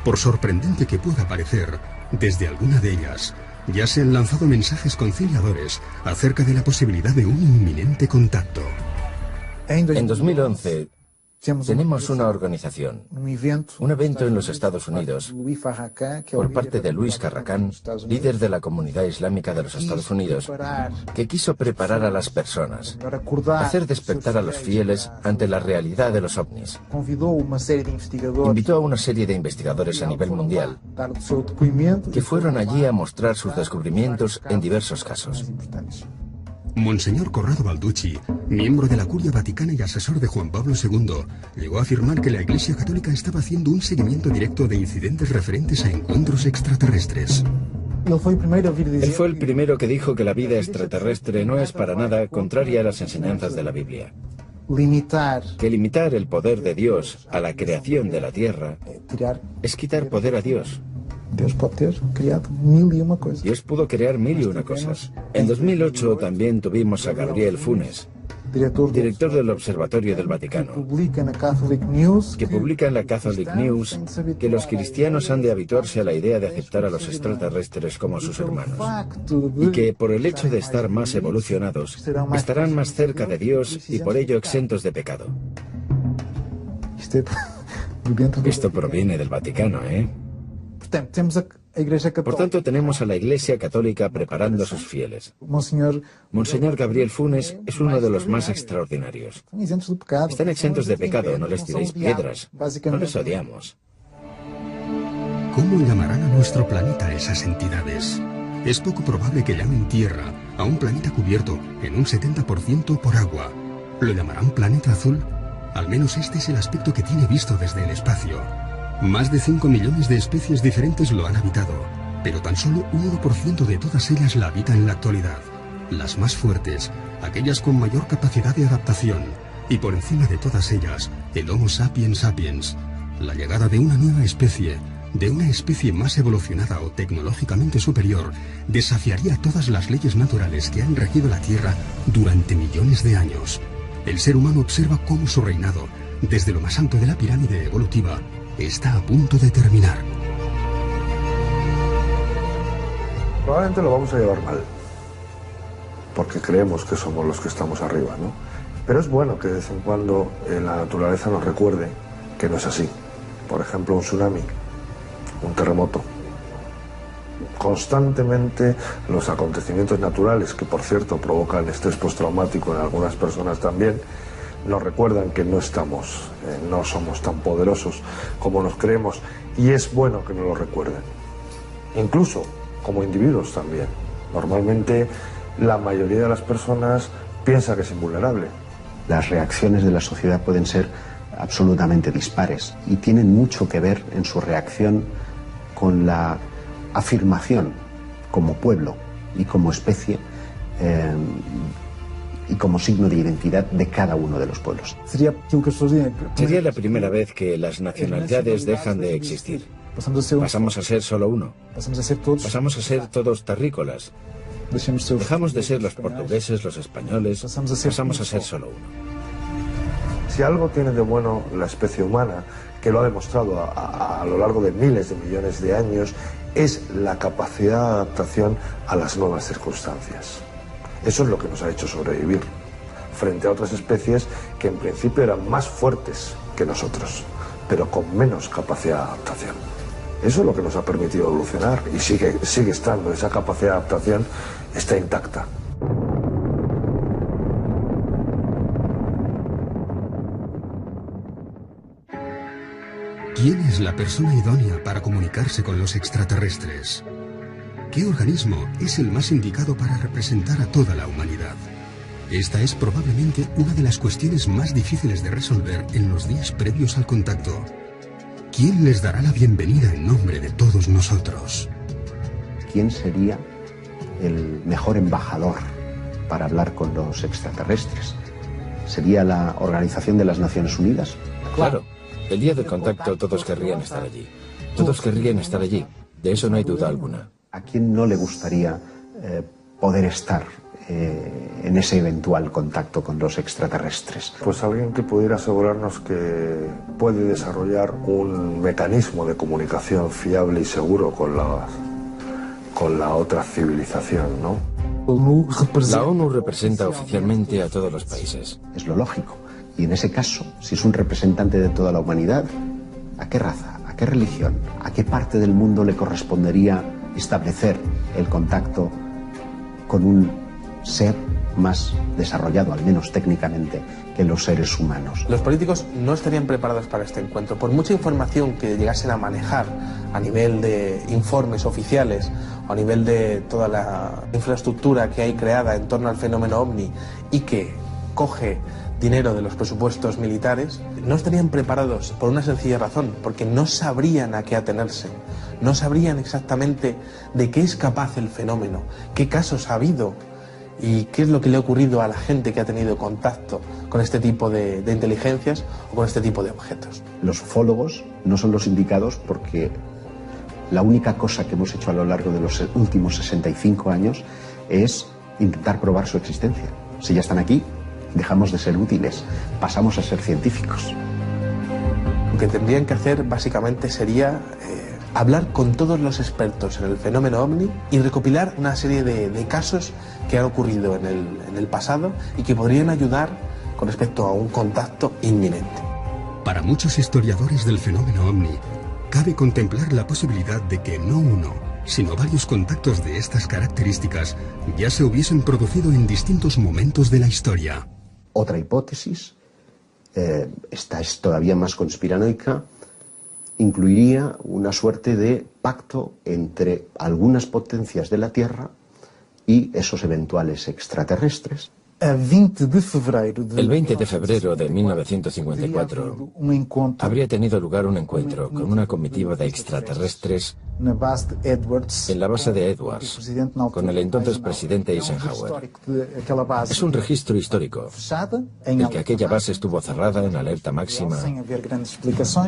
Por sorprendente que pueda parecer, desde alguna de ellas ya se han lanzado mensajes conciliadores acerca de la posibilidad de un inminente contacto. En 2011, Tenemos una organización, un evento en los Estados Unidos, por parte de Luis Farrakhan, líder de la comunidad islámica de los Estados Unidos, que quiso preparar a las personas, hacer despertar a los fieles ante la realidad de los ovnis. Invitó a una serie de investigadores a nivel mundial, que fueron allí a mostrar sus descubrimientos en diversos casos. Monseñor Corrado Balducci, miembro de la Curia Vaticana y asesor de Juan Pablo II, llegó a afirmar que la Iglesia Católica estaba haciendo un seguimiento directo de incidentes referentes a encuentros extraterrestres. Él fue el primero que dijo que la vida extraterrestre no es para nada contraria a las enseñanzas de la Biblia. Que limitar el poder de Dios a la creación de la Tierra es quitar poder a Dios. Dios pudo crear mil y una cosas. En 2008 también tuvimos a Gabriel Funes, director del Observatorio del Vaticano, que publica en la Catholic News que los cristianos han de habituarse a la idea de aceptar a los extraterrestres como sus hermanos, y que por el hecho de estar más evolucionados, estarán más cerca de Dios y por ello exentos de pecado. Esto proviene del Vaticano, ¿eh? Por tanto, tenemos a la Iglesia Católica preparando a sus fieles. Monseñor Gabriel Funes es uno de los más extraordinarios. Están exentos de pecado, no les tiréis piedras, no les odiamos. ¿Cómo llamarán a nuestro planeta esas entidades? Es poco probable que llamen Tierra a un planeta cubierto en un 70% por agua. ¿Lo llamarán planeta azul? Al menos este es el aspecto que tiene visto desde el espacio. Más de 5 millones de especies diferentes lo han habitado, pero tan solo un 1% de todas ellas la habita en la actualidad. Las más fuertes, aquellas con mayor capacidad de adaptación, y por encima de todas ellas, el Homo sapiens sapiens. La llegada de una nueva especie, de una especie más evolucionada o tecnológicamente superior, desafiaría todas las leyes naturales que han regido la Tierra durante millones de años. El ser humano observa cómo su reinado, desde lo más alto de la pirámide evolutiva, está a punto de terminar. Probablemente lo vamos a llevar mal, porque creemos que somos los que estamos arriba, ¿no? Pero es bueno que de vez en cuando la naturaleza nos recuerde que no es así. Por ejemplo, un tsunami, un terremoto. Constantemente los acontecimientos naturales, que por cierto provocan estrés postraumático en algunas personas también, nos recuerdan que no somos tan poderosos como nos creemos, y es bueno que nos lo recuerden. Incluso como individuos también. Normalmente la mayoría de las personas piensa que es invulnerable. Las reacciones de la sociedad pueden ser absolutamente dispares y tienen mucho que ver en su reacción con la afirmación como pueblo y como especie y como signo de identidad de cada uno de los pueblos. Sería la primera vez que las nacionalidades dejan de existir. Pasamos a ser solo uno. Pasamos a ser todos terrícolas. Dejamos de ser los portugueses, los españoles. Pasamos a ser solo uno. Si algo tiene de bueno la especie humana, que lo ha demostrado a lo largo de miles de millones de años, es la capacidad de adaptación a las nuevas circunstancias. Eso es lo que nos ha hecho sobrevivir frente a otras especies que en principio eran más fuertes que nosotros, pero con menos capacidad de adaptación. Eso es lo que nos ha permitido evolucionar y sigue estando, esa capacidad de adaptación está intacta. ¿Quién es la persona idónea para comunicarse con los extraterrestres? ¿Qué organismo es el más indicado para representar a toda la humanidad? Esta es probablemente una de las cuestiones más difíciles de resolver en los días previos al contacto. ¿Quién les dará la bienvenida en nombre de todos nosotros? ¿Quién sería el mejor embajador para hablar con los extraterrestres? ¿Sería la Organización de las Naciones Unidas? Claro, el día del contacto todos querrían estar allí. Todos querrían estar allí, de eso no hay duda alguna. ¿A quién no le gustaría poder estar en ese eventual contacto con los extraterrestres? Pues alguien que pudiera asegurarnos que puede desarrollar un mecanismo de comunicación fiable y seguro con la otra civilización, ¿no? La ONU representa oficialmente a todos los países. Es lo lógico, Y en ese caso, si es un representante de toda la humanidad, ¿a qué raza, a qué religión, a qué parte del mundo le correspondería establecer el contacto con un ser más desarrollado, al menos técnicamente, que los seres humanos? Los políticos no estarían preparados para este encuentro. Por mucha información que llegasen a manejar a nivel de informes oficiales o a nivel de toda la infraestructura que hay creada en torno al fenómeno OVNI y que coge dinero de los presupuestos militares, no estarían preparados por una sencilla razón, porque no sabrían a qué atenerse, no sabrían exactamente de qué es capaz el fenómeno, qué casos ha habido y qué es lo que le ha ocurrido a la gente que ha tenido contacto con este tipo de inteligencias o con este tipo de objetos. Los ufólogos no son los indicados porque la única cosa que hemos hecho a lo largo de los últimos 65 años es intentar probar su existencia. Si ya están aquí, dejamos de ser útiles, pasamos a ser científicos. Lo que tendrían que hacer básicamente sería hablar con todos los expertos en el fenómeno OVNI y recopilar una serie de casos que han ocurrido en el pasado y que podrían ayudar con respecto a un contacto inminente. Para muchos historiadores del fenómeno OVNI, cabe contemplar la posibilidad de que no uno, sino varios contactos de estas características ya se hubiesen producido en distintos momentos de la historia. Otra hipótesis, esta es todavía más conspiranoica, incluiría una suerte de pacto entre algunas potencias de la Tierra y esos eventuales extraterrestres. El 20 de febrero de 1954 habría tenido lugar un encuentro con una comitiva de extraterrestres en la base de Edwards, con el entonces presidente Eisenhower. Es un registro histórico, el que aquella base estuvo cerrada en alerta máxima,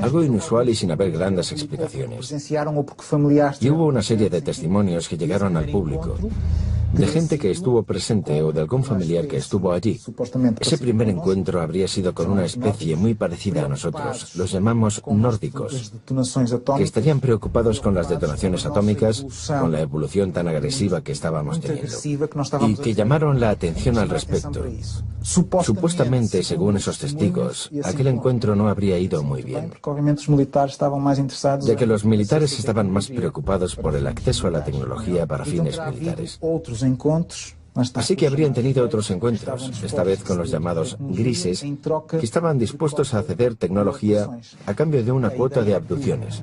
algo inusual y sin haber grandes explicaciones. Y hubo una serie de testimonios que llegaron al público, de gente que estuvo presente o de algún familiar que estuvo allí. Ese primer encuentro habría sido con una especie muy parecida a nosotros, los llamamos nórdicos, que estarían preocupados con las detonaciones atómicas, con la evolución tan agresiva que estábamos teniendo, y que llamaron la atención al respecto. Supuestamente, según esos testigos, aquel encuentro no habría ido muy bien, ya que los militares estaban más preocupados por el acceso a la tecnología para fines militares. Así que habrían tenido otros encuentros, esta vez con los llamados grises, que estaban dispuestos a ceder tecnología a cambio de una cuota de abducciones.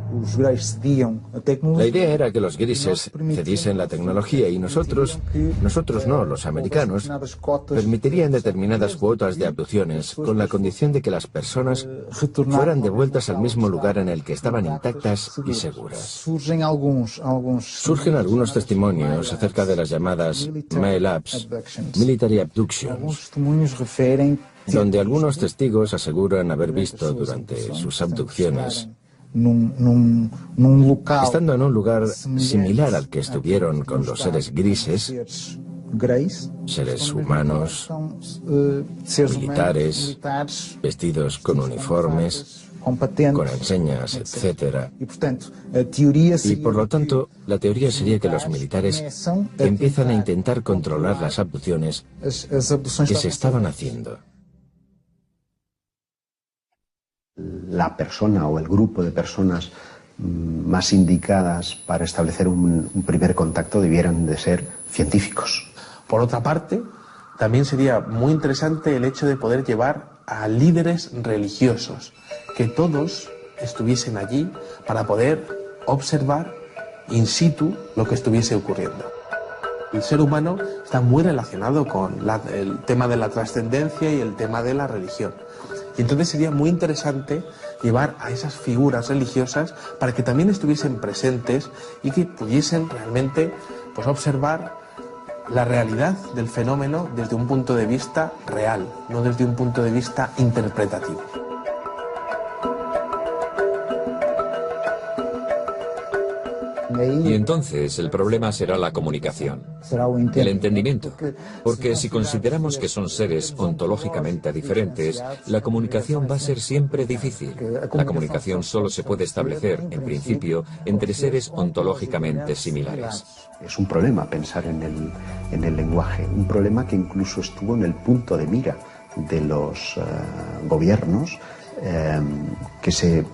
La idea era que los grises cediesen la tecnología y nosotros no, los americanos, permitirían determinadas cuotas de abducciones con la condición de que las personas fueran devueltas al mismo lugar en el que estaban intactas y seguras. Surgen algunos testimonios acerca de las llamadas MALABs, Military Abductions, donde algunos testigos aseguran haber visto durante sus abducciones, estando en un lugar similar al que estuvieron con los seres grises, seres humanos, militares, vestidos con uniformes, con enseñas, etc. Y por lo tanto, la teoría sería que los militares empiezan a intentar controlar las abducciones que se estaban haciendo. La persona o el grupo de personas más indicadas para establecer un primer contacto debieran de ser científicos. Por otra parte, también sería muy interesante el hecho de poder llevar a líderes religiosos, que todos estuviesen allí para poder observar in situ lo que estuviese ocurriendo. El ser humano está muy relacionado con el tema de la trascendencia y el tema de la religión. Y entonces sería muy interesante llevar a esas figuras religiosas para que también estuviesen presentes y que pudiesen realmente pues, observar la realidad del fenómeno desde un punto de vista real, no desde un punto de vista interpretativo. Y entonces el problema será la comunicación, el entendimiento, porque si consideramos que son seres ontológicamente diferentes, la comunicación va a ser siempre difícil. La comunicación solo se puede establecer, en principio, entre seres ontológicamente similares. Es un problema pensar en el lenguaje, un problema que incluso estuvo en el punto de mira de los gobiernos que se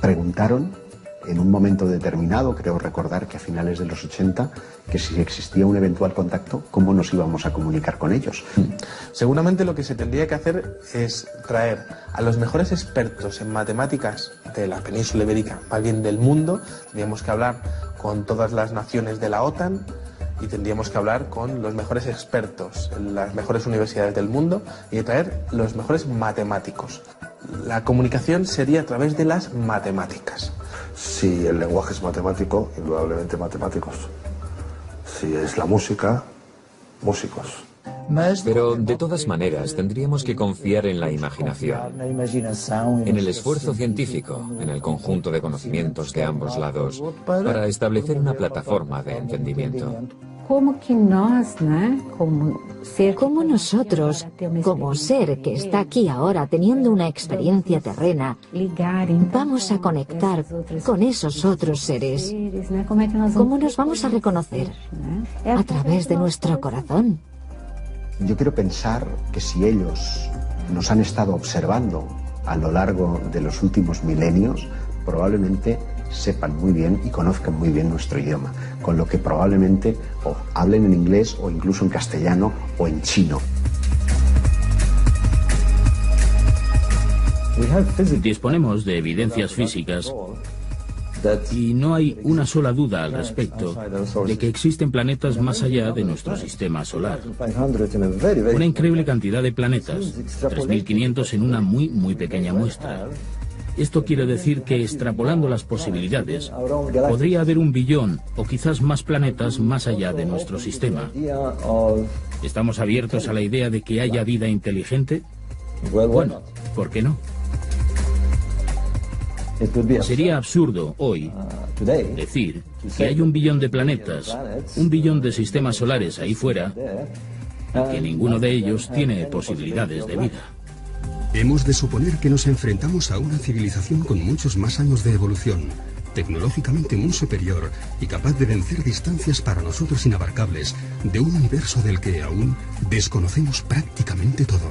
preguntaron en un momento determinado, creo recordar que a finales de los 80, que si existía un eventual contacto, ¿cómo nos íbamos a comunicar con ellos? Seguramente lo que se tendría que hacer es traer a los mejores expertos en matemáticas de la península ibérica, más bien del mundo. Tendríamos que hablar con todas las naciones de la OTAN y tendríamos que hablar con los mejores expertos en las mejores universidades del mundo y traer los mejores matemáticos. La comunicación sería a través de las matemáticas. Si el lenguaje es matemático, indudablemente matemáticos. Si es la música, músicos. Pero de todas maneras tendríamos que confiar en la imaginación, en el esfuerzo científico, en el conjunto de conocimientos de ambos lados, para establecer una plataforma de entendimiento. Como nosotros, como ser que está aquí ahora teniendo una experiencia terrena, vamos a conectar con esos otros seres. ¿Cómo nos vamos a reconocer? A través de nuestro corazón. Yo quiero pensar que si ellos nos han estado observando a lo largo de los últimos milenios, probablemente sepan muy bien y conozcan muy bien nuestro idioma, con lo que probablemente o hablen en inglés o incluso en castellano o en chino. Disponemos de evidencias físicas y no hay una sola duda al respecto de que existen planetas más allá de nuestro sistema solar. Una increíble cantidad de planetas, 3.500 en una muy pequeña muestra. Esto quiere decir que, extrapolando las posibilidades, podría haber 1 billón o quizás más planetas más allá de nuestro sistema. ¿Estamos abiertos a la idea de que haya vida inteligente? Bueno, ¿por qué no? Sería absurdo hoy decir que hay 1 billón de planetas, 1 billón de sistemas solares ahí fuera, y que ninguno de ellos tiene posibilidades de vida. Hemos de suponer que nos enfrentamos a una civilización con muchos más años de evolución, tecnológicamente muy superior y capaz de vencer distancias para nosotros inabarcables de un universo del que aún desconocemos prácticamente todo.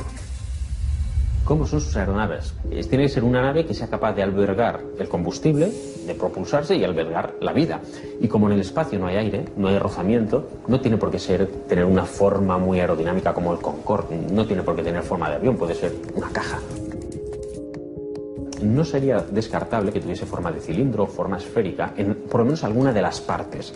¿Cómo son sus aeronaves? Tiene que ser una nave que sea capaz de albergar el combustible, de propulsarse y albergar la vida. Y como en el espacio no hay aire, no hay rozamiento, no tiene por qué tener una forma muy aerodinámica como el Concorde, no tiene por qué tener forma de avión, puede ser una caja. No sería descartable que tuviese forma de cilindro o forma esférica, en por lo menos alguna de las partes,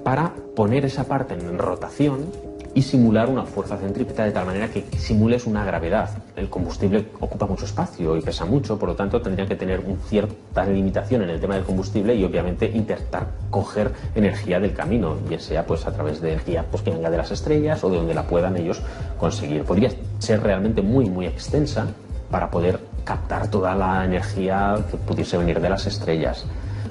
para poner esa parte en rotación y simular una fuerza centrípeta de tal manera que simules una gravedad. El combustible ocupa mucho espacio y pesa mucho, por lo tanto tendrían que tener una cierta limitación en el tema del combustible y obviamente intentar coger energía del camino, bien sea pues a través de energía pues, que venga de las estrellas o de donde la puedan ellos conseguir. Podría ser realmente muy extensa para poder captar toda la energía que pudiese venir de las estrellas.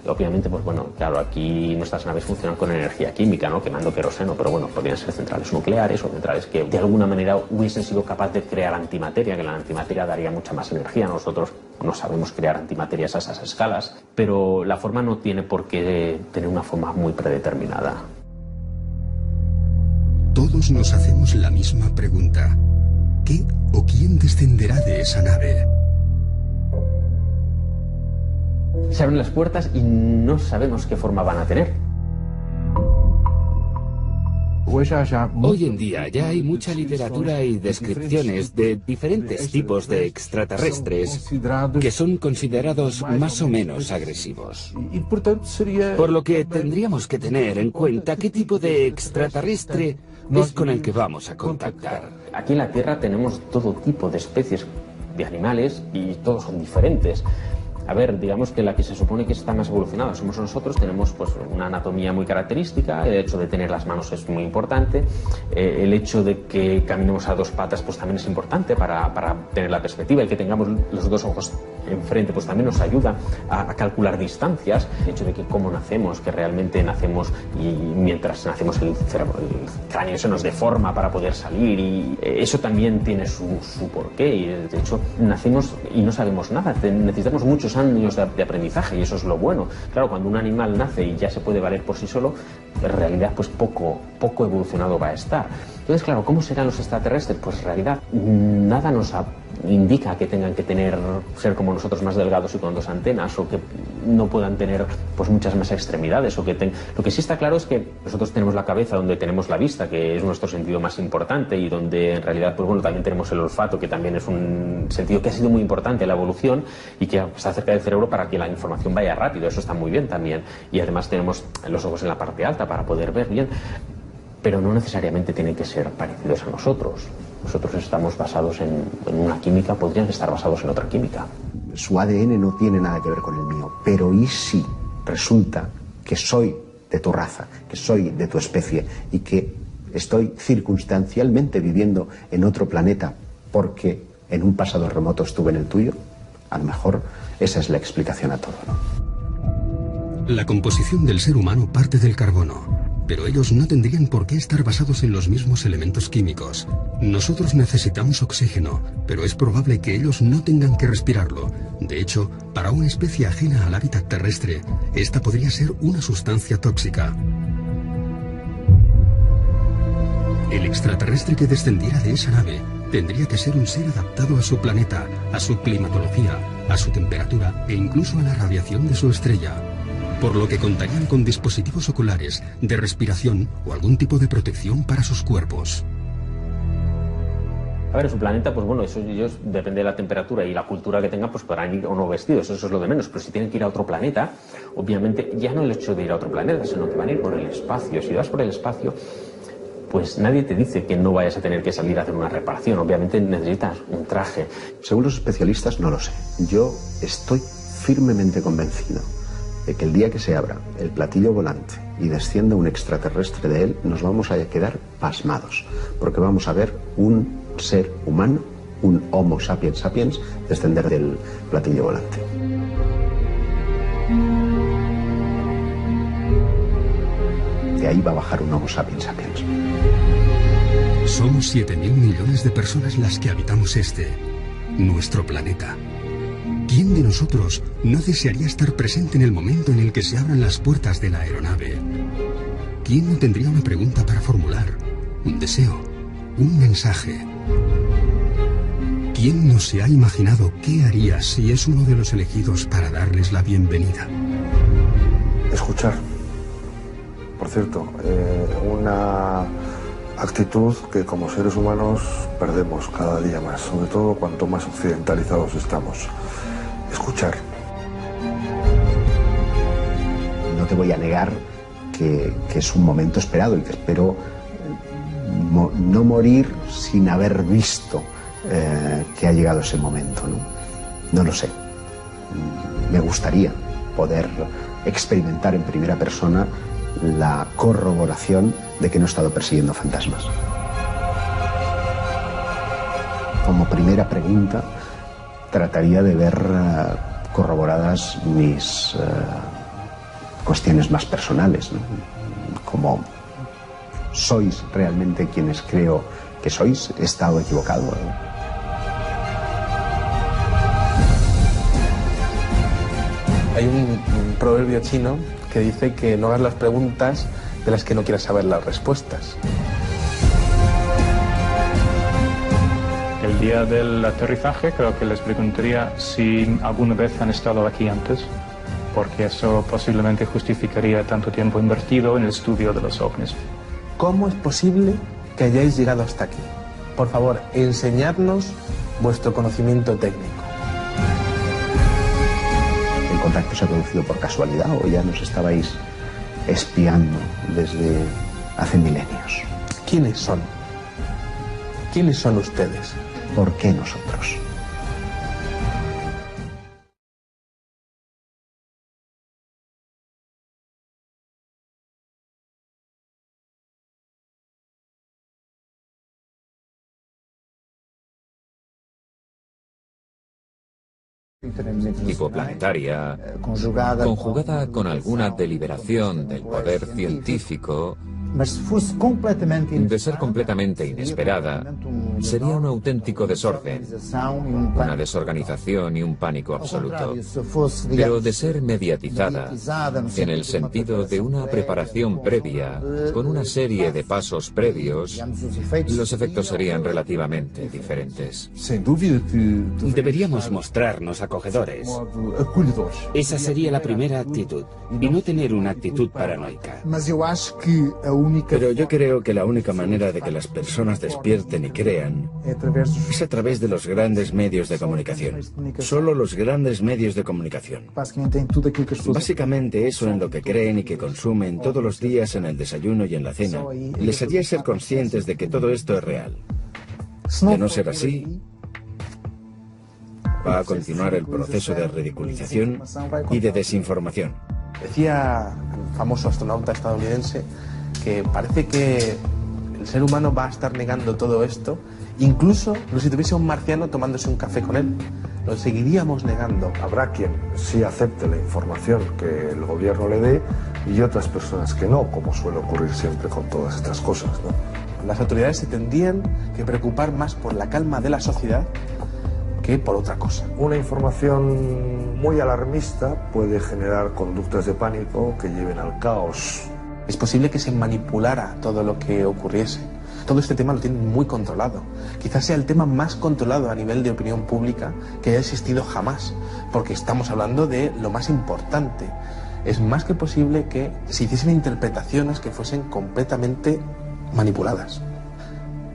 Obviamente, pues bueno, claro, aquí nuestras naves funcionan con energía química, ¿no? Quemando queroseno, pero bueno, podrían ser centrales nucleares o centrales que de alguna manera hubiesen sido capaces de crear antimateria, que la antimateria daría mucha más energía. Nosotros no sabemos crear antimaterias a esas escalas, pero la forma no tiene por qué tener una forma muy predeterminada. Todos nos hacemos la misma pregunta. ¿Qué o quién descenderá de esa nave? Se abren las puertas y no sabemos qué forma van a tener. Hoy en día ya hay mucha literatura y descripciones de diferentes tipos de extraterrestres que son considerados más o menos agresivos. Por lo que tendríamos que tener en cuenta qué tipo de extraterrestre es con el que vamos a contactar. Aquí en la Tierra tenemos todo tipo de especies de animales y todos son diferentes. A ver, digamos que la que se supone que está más evolucionada somos nosotros, tenemos pues una anatomía muy característica, el hecho de tener las manos es muy importante, el hecho de que caminemos a 2 patas pues también es importante para tener la perspectiva, el que tengamos los 2 ojos enfrente pues también nos ayuda a calcular distancias, el hecho de que cómo nacemos, que realmente nacemos y mientras nacemos el cráneo se nos deforma para poder salir y eso también tiene su porqué y de hecho nacemos y no sabemos nada, necesitamos muchos años de aprendizaje y eso es lo bueno. Claro, cuando un animal nace y ya se puede valer por sí solo, en realidad pues poco evolucionado va a estar. Entonces, claro, ¿cómo serán los extraterrestres? Pues en realidad nada nos indica que tengan que ser como nosotros, más delgados y con 2 antenas, o que no puedan tener pues muchas más extremidades, o que lo que sí está claro es que nosotros tenemos la cabeza donde tenemos la vista, que es nuestro sentido más importante, y donde en realidad pues bueno, también tenemos el olfato, que también es un sentido que ha sido muy importante en la evolución y que está cerca del cerebro para que la información vaya rápido. Eso está muy bien también, y además tenemos los ojos en la parte alta para poder ver bien, pero no necesariamente tienen que ser parecidos a nosotros. Nosotros estamos basados en una química, podrían estar basados en otra química. Su ADN no tiene nada que ver con el mío, pero ¿y si resulta que soy de tu raza, que soy de tu especie y que estoy circunstancialmente viviendo en otro planeta porque en un pasado remoto estuve en el tuyo? A lo mejor esa es la explicación a todo, ¿no? La composición del ser humano parte del carbono, pero ellos no tendrían por qué estar basados en los mismos elementos químicos. Nosotros necesitamos oxígeno, pero es probable que ellos no tengan que respirarlo. De hecho, para una especie ajena al hábitat terrestre, esta podría ser una sustancia tóxica. El extraterrestre que descendiera de esa nave tendría que ser un ser adaptado a su planeta, a su climatología, a su temperatura e incluso a la radiación de su estrella, por lo que contarían con dispositivos oculares, de respiración o algún tipo de protección para sus cuerpos. A ver, en su planeta, pues bueno, eso ellos, depende de la temperatura y la cultura que tengan, pues podrán ir o no vestidos, eso es lo de menos. Pero si tienen que ir a otro planeta, obviamente ya no el hecho de ir a otro planeta, sino que van a ir por el espacio. Si vas por el espacio, pues nadie te dice que no vayas a tener que salir a hacer una reparación. Obviamente necesitas un traje. Según los especialistas, no lo sé. Yo estoy firmemente convencido de que el día que se abra el platillo volante y descienda un extraterrestre de él, nos vamos a quedar pasmados, porque vamos a ver un ser humano, un Homo sapiens sapiens, descender del platillo volante. De ahí va a bajar un Homo sapiens sapiens. Somos 7.000 millones de personas las que habitamos nuestro planeta. ¿Quién de nosotros no desearía estar presente en el momento en el que se abran las puertas de la aeronave? ¿Quién no tendría una pregunta para formular? Un deseo, un mensaje. ¿Quién no se ha imaginado qué haría si es uno de los elegidos para darles la bienvenida? Escuchar. Por cierto, una actitud que como seres humanos perdemos cada día más, sobre todo cuanto más occidentalizados estamos. Escuchar. No te voy a negar que es un momento esperado y que espero no morir sin haber visto que ha llegado ese momento, ¿no? No lo sé. Me gustaría poder experimentar en primera persona la corroboración de que no he estado persiguiendo fantasmas. Como primera pregunta, trataría de ver corroboradas mis cuestiones más personales, ¿no? Como, ¿sois realmente quienes creo que sois? ¿He estado equivocado? Hay un proverbio chino que dice que no hagas las preguntas de las que no quieras saber las respuestas. El día del aterrizaje creo que les preguntaría si alguna vez han estado aquí antes, porque eso posiblemente justificaría tanto tiempo invertido en el estudio de los ovnis. ¿Cómo es posible que hayáis llegado hasta aquí? Por favor, enseñadnos vuestro conocimiento técnico. ¿El contacto se ha producido por casualidad o ya nos estabais espiando desde hace milenios? ¿Quiénes son? ¿Quiénes son ustedes? ¿Por qué nosotros? Tipo planetaria, conjugada con alguna deliberación del poder científico, de ser completamente inesperada, sería un auténtico desorden, una desorganización y un pánico absoluto. Pero de ser mediatizada, en el sentido de una preparación previa, con una serie de pasos previos, los efectos serían relativamente diferentes. Deberíamos mostrarnos acogedores. Esa sería la primera actitud, y no tener una actitud paranoica. Pero yo creo que la única manera de que las personas despierten y crean es a través de los grandes medios de comunicación. Solo los grandes medios de comunicación. Básicamente eso en lo que creen y que consumen todos los días en el desayuno y en la cena, les haría ser conscientes de que todo esto es real. De no ser así, va a continuar el proceso de ridiculización y de desinformación. Decía el famoso astronauta estadounidense que parece que el ser humano va a estar negando todo esto, incluso si tuviese un marciano tomándose un café con él. Lo seguiríamos negando. Habrá quien sí acepte la información que el gobierno le dé y otras personas que no, como suele ocurrir siempre con todas estas cosas, ¿no? Las autoridades se tendrían que preocupar más por la calma de la sociedad que por otra cosa. Una información muy alarmista puede generar conductas de pánico que lleven al caos. Es posible que se manipulara todo lo que ocurriese. Todo este tema lo tienen muy controlado. Quizás sea el tema más controlado a nivel de opinión pública que haya existido jamás, porque estamos hablando de lo más importante. Es más que posible que se hiciesen interpretaciones que fuesen completamente manipuladas,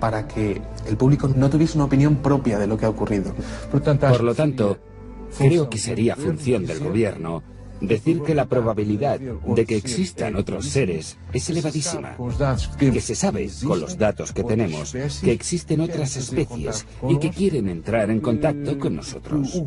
para que el público no tuviese una opinión propia de lo que ha ocurrido. Por lo tanto, creo que sería función del gobierno decir que la probabilidad de que existan otros seres es elevadísima, que se sabe, con los datos que tenemos, que existen otras especies y que quieren entrar en contacto con nosotros.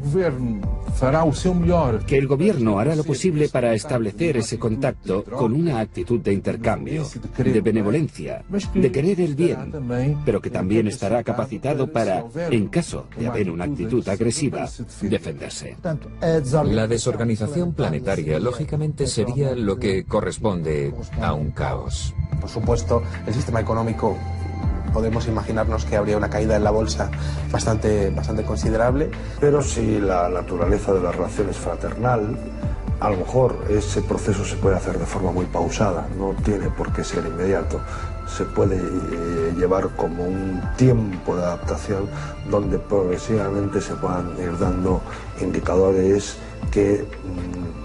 Que el gobierno hará lo posible para establecer ese contacto con una actitud de intercambio, de benevolencia, de querer el bien, pero que también estará capacitado para, en caso de haber una actitud agresiva, defenderse. La desorganización planetaria lógicamente sería lo que corresponde a un caos. Por supuesto, el sistema económico, podemos imaginarnos que habría una caída en la bolsa bastante considerable. Pero si la naturaleza de la relación es fraternal, a lo mejor ese proceso se puede hacer de forma muy pausada, no tiene por qué ser inmediato. Se puede llevar como un tiempo de adaptación donde progresivamente se puedan ir dando indicadores que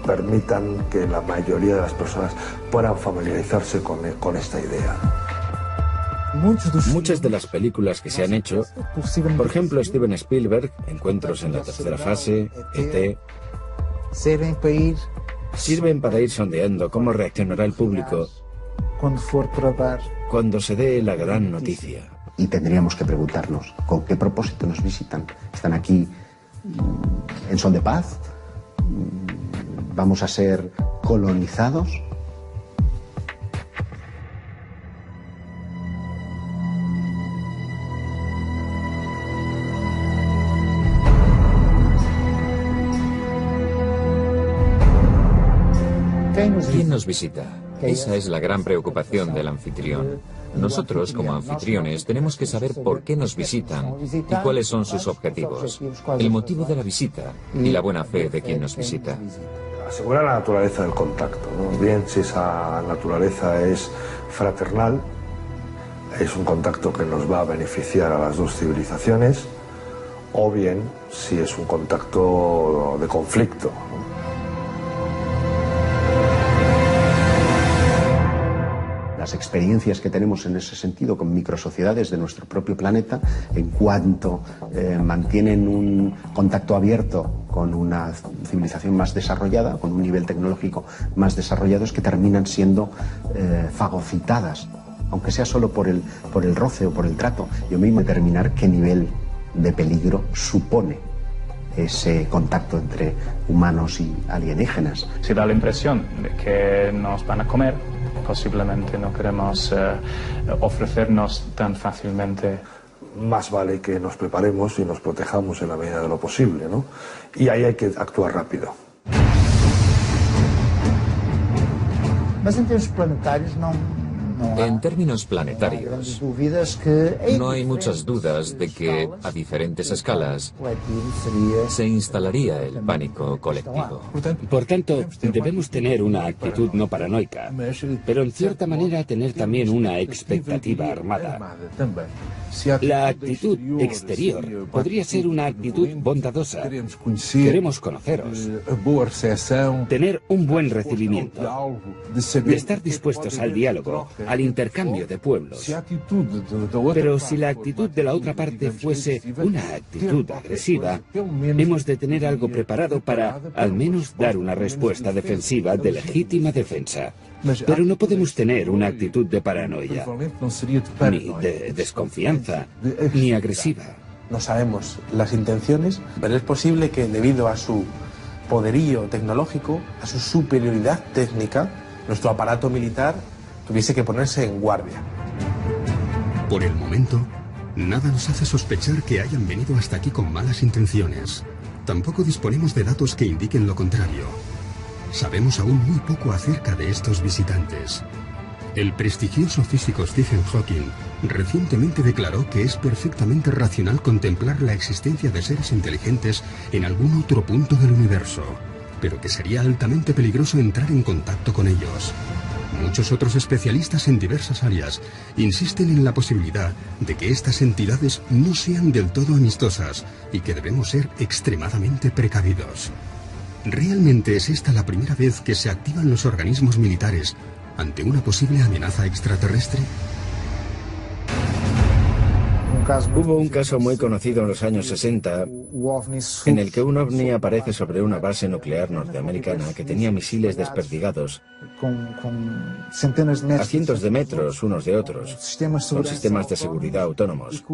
permitan que la mayoría de las personas puedan familiarizarse con esta idea. Muchas de las películas que se han hecho, por ejemplo Steven Spielberg, Encuentros en la tercera fase, E.T., sirven para ir sondeando cómo reaccionará el público cuando se dé la gran noticia. Y tendríamos que preguntarnos con qué propósito nos visitan. ¿Están aquí en son de paz? ¿Vamos a ser colonizados? ¿Quién nos visita? Esa es la gran preocupación del anfitrión. Nosotros, como anfitriones, tenemos que saber por qué nos visitan y cuáles son sus objetivos, el motivo de la visita y la buena fe de quien nos visita. Asegurar la naturaleza del contacto, ¿no? Bien si esa naturaleza es fraternal, es un contacto que nos va a beneficiar a las dos civilizaciones, o bien si es un contacto de conflicto, ¿no? Las experiencias que tenemos en ese sentido con microsociedades de nuestro propio planeta, en cuanto mantienen un contacto abierto con una civilización más desarrollada, con un nivel tecnológico más desarrollado, es que terminan siendo fagocitadas, aunque sea solo por el roce o por el trato. Yo mismo determinar qué nivel de peligro supone ese contacto entre humanos y alienígenas. Se da la impresión de que nos van a comer. Posiblemente no queremos ofrecernos tan fácilmente. Más vale que nos preparemos y nos protejamos en la medida de lo posible, ¿no? Y ahí hay que actuar rápido. Mas em termos planetários En términos planetarios, no hay muchas dudas de que, a diferentes escalas, se instalaría el pánico colectivo. Por tanto, debemos tener una actitud no paranoica, pero en cierta manera tener también una expectativa armada. La actitud exterior podría ser una actitud bondadosa. Queremos conoceros, tener un buen recibimiento, de estar dispuestos al diálogo, al intercambio de pueblos. Pero si la actitud de la otra parte fuese una actitud agresiva, hemos de tener algo preparado para, al menos, dar una respuesta defensiva de legítima defensa. Pero no podemos tener una actitud de paranoia, ni de desconfianza, ni agresiva. No sabemos las intenciones, pero es posible que debido a su poderío tecnológico, a su superioridad técnica, nuestro aparato militar tuviese que ponerse en guardia. Por el momento, nada nos hace sospechar que hayan venido hasta aquí con malas intenciones. Tampoco disponemos de datos que indiquen lo contrario. Sabemos aún muy poco acerca de estos visitantes. El prestigioso físico Stephen Hawking recientemente declaró que es perfectamente racional contemplar la existencia de seres inteligentes en algún otro punto del universo, pero que sería altamente peligroso entrar en contacto con ellos. Muchos otros especialistas en diversas áreas insisten en la posibilidad de que estas entidades no sean del todo amistosas y que debemos ser extremadamente precavidos. ¿Realmente es esta la primera vez que se activan los organismos militares ante una posible amenaza extraterrestre? Hubo un caso muy conocido en los años 60 en el que un ovni aparece sobre una base nuclear norteamericana que tenía misiles desperdigados a cientos de metros unos de otros, con sistemas de seguridad autónomos.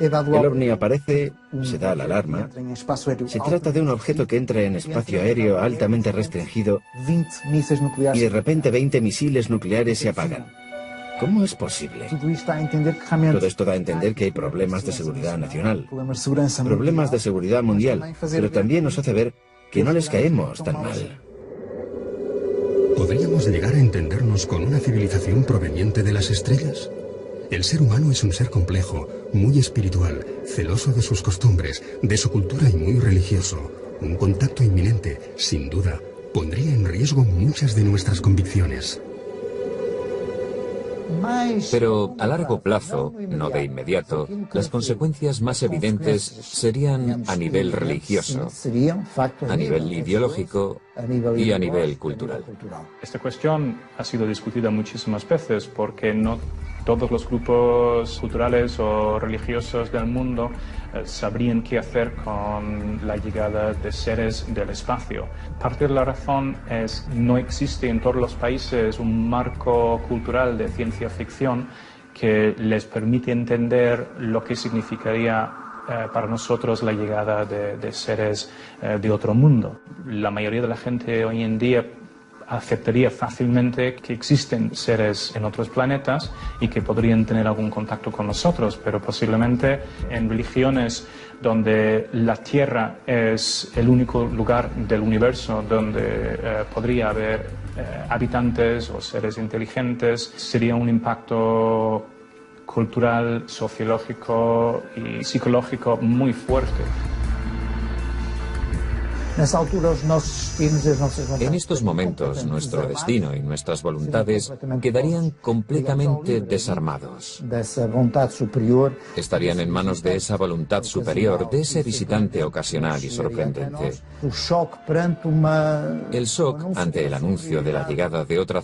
El ovni aparece, se da la alarma. Se trata de un objeto que entra en espacio aéreo altamente restringido y de repente 20 misiles nucleares se apagan. ¿Cómo es posible? Todo esto da a entender que hay problemas de seguridad nacional, problemas de seguridad mundial, pero también nos hace ver que no les caemos tan mal. ¿Podríamos llegar a entendernos con una civilización proveniente de las estrellas? El ser humano es un ser complejo, muy espiritual, celoso de sus costumbres, de su cultura y muy religioso. Un contacto inminente, sin duda, pondría en riesgo muchas de nuestras convicciones. Pero a largo plazo, no de inmediato, las consecuencias más evidentes serían a nivel religioso, a nivel ideológico y a nivel cultural. Esta cuestión ha sido discutida muchísimas veces porque no todos los grupos culturales o religiosos del mundo sabrían qué hacer con la llegada de seres del espacio. Parte de la razón es que no existe en todos los países un marco cultural de ciencia ficción que les permite entender lo que significaría para nosotros la llegada de seres de otro mundo. La mayoría de la gente hoy en día aceptaría fácilmente que existen seres en otros planetas y que podrían tener algún contacto con nosotros, pero posiblemente en religiones donde la Tierra es el único lugar del universo donde podría haber habitantes o seres inteligentes, sería un impacto cultural, sociológico y psicológico muy fuerte. En estos momentos, nuestro destino y nuestras voluntades quedarían completamente desarmados. Estarían en manos de esa voluntad superior, de ese visitante ocasional y sorprendente. El shock ante el anuncio de la llegada de otra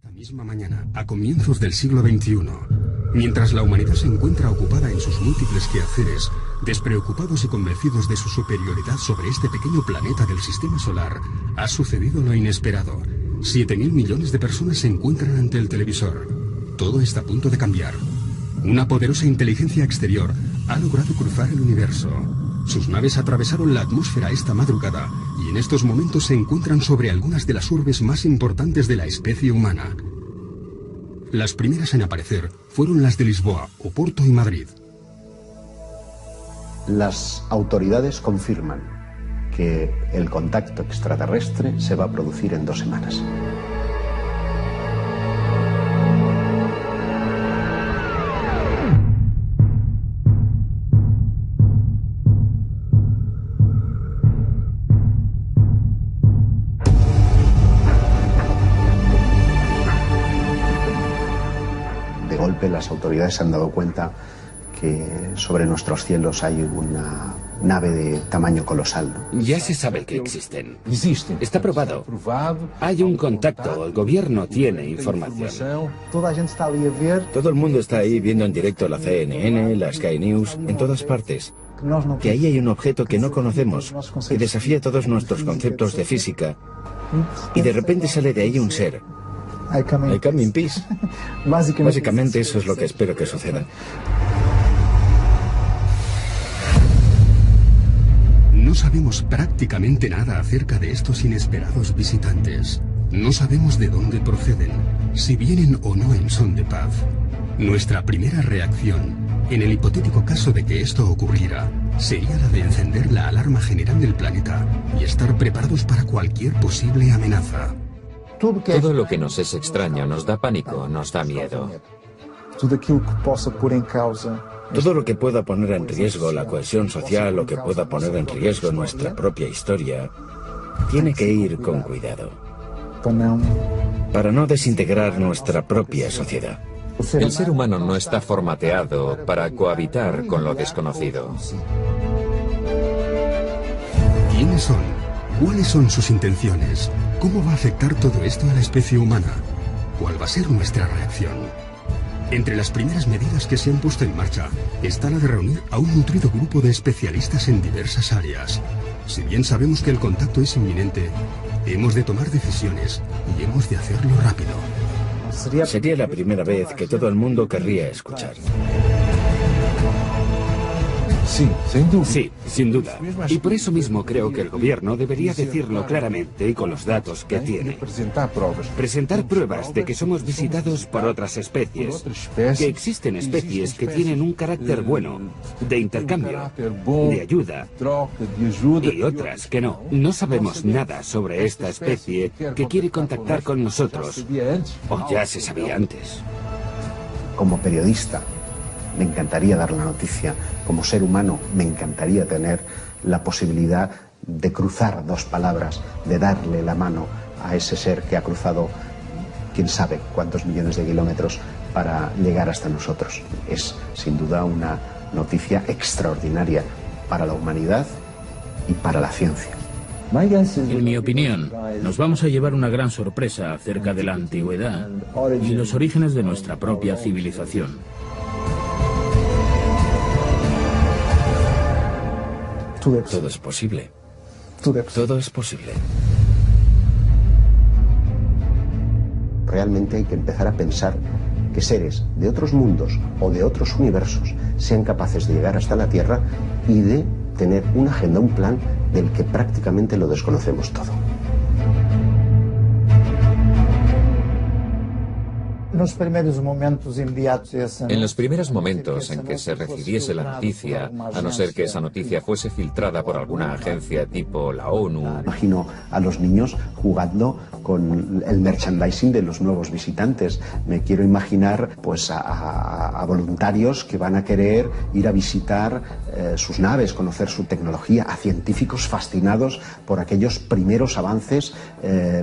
Esta misma mañana, a comienzos del siglo XXI, mientras la humanidad se encuentra ocupada en sus múltiples quehaceres, despreocupados y convencidos de su superioridad sobre este pequeño planeta del sistema solar, ha sucedido lo inesperado. 7.000 millones de personas se encuentran ante el televisor. Todo está a punto de cambiar. Una poderosa inteligencia exterior ha logrado cruzar el universo. Sus naves atravesaron la atmósfera esta madrugada y en estos momentos se encuentran sobre algunas de las urbes más importantes de la especie humana. Las primeras en aparecer fueron las de Lisboa, Oporto y Madrid. Las autoridades confirman que el contacto extraterrestre se va a producir en 2 semanas. De golpe las autoridades se han dado cuenta que sobre nuestros cielos hay una nave de tamaño colosal, ¿no? Ya se sabe que existen. Está probado. Hay un contacto, el gobierno tiene información. Todo el mundo está ahí viendo en directo la CNN, la Sky News, en todas partes. Que ahí hay un objeto que no conocemos, que desafía todos nuestros conceptos de física. Y de repente sale de ahí un ser. I come in peace. Básicamente eso es lo que espero que suceda. No sabemos prácticamente nada acerca de estos inesperados visitantes. No sabemos de dónde proceden, si vienen o no en son de paz. Nuestra primera reacción, en el hipotético caso de que esto ocurriera, sería la de encender la alarma general del planeta y estar preparados para cualquier posible amenaza. Todo lo que nos es extraño nos da pánico, nos da miedo. Todo lo que pueda poner en riesgo la cohesión social o que pueda poner en riesgo nuestra propia historia, tiene que ir con cuidado. Para no desintegrar nuestra propia sociedad. El ser humano no está formateado para cohabitar con lo desconocido. ¿Quiénes son? ¿Cuáles son sus intenciones? ¿Cómo va a afectar todo esto a la especie humana? ¿Cuál va a ser nuestra reacción? Entre las primeras medidas que se han puesto en marcha está la de reunir a un nutrido grupo de especialistas en diversas áreas. Si bien sabemos que el contacto es inminente, hemos de tomar decisiones y hemos de hacerlo rápido. Sería la primera vez que todo el mundo querría escuchar. Sí, sin duda. Y por eso mismo creo que el gobierno debería decirlo claramente y con los datos que tiene. Presentar pruebas de que somos visitados por otras especies, que existen especies que tienen un carácter bueno, de intercambio, de ayuda, y otras que no. No sabemos nada sobre esta especie que quiere contactar con nosotros, o ya se sabía antes. Como periodista, me encantaría dar la noticia. Como ser humano, me encantaría tener la posibilidad de cruzar 2 palabras, de darle la mano a ese ser que ha cruzado quién sabe cuántos millones de kilómetros para llegar hasta nosotros. Es sin duda una noticia extraordinaria para la humanidad y para la ciencia. En mi opinión, nos vamos a llevar una gran sorpresa acerca de la antigüedad y los orígenes de nuestra propia civilización. Todo es posible. Todo es posible. Realmente hay que empezar a pensar que seres de otros mundos o de otros universos sean capaces de llegar hasta la Tierra y de tener una agenda, un plan del que prácticamente lo desconocemos todo. En los primeros momentos en que se recibiese la noticia, a no ser que esa noticia fuese filtrada por alguna agencia tipo la ONU... Imagino a los niños jugando con el merchandising de los nuevos visitantes. Me quiero imaginar pues a voluntarios que van a querer ir a visitar sus naves, conocer su tecnología, a científicos fascinados por aquellos primeros avances,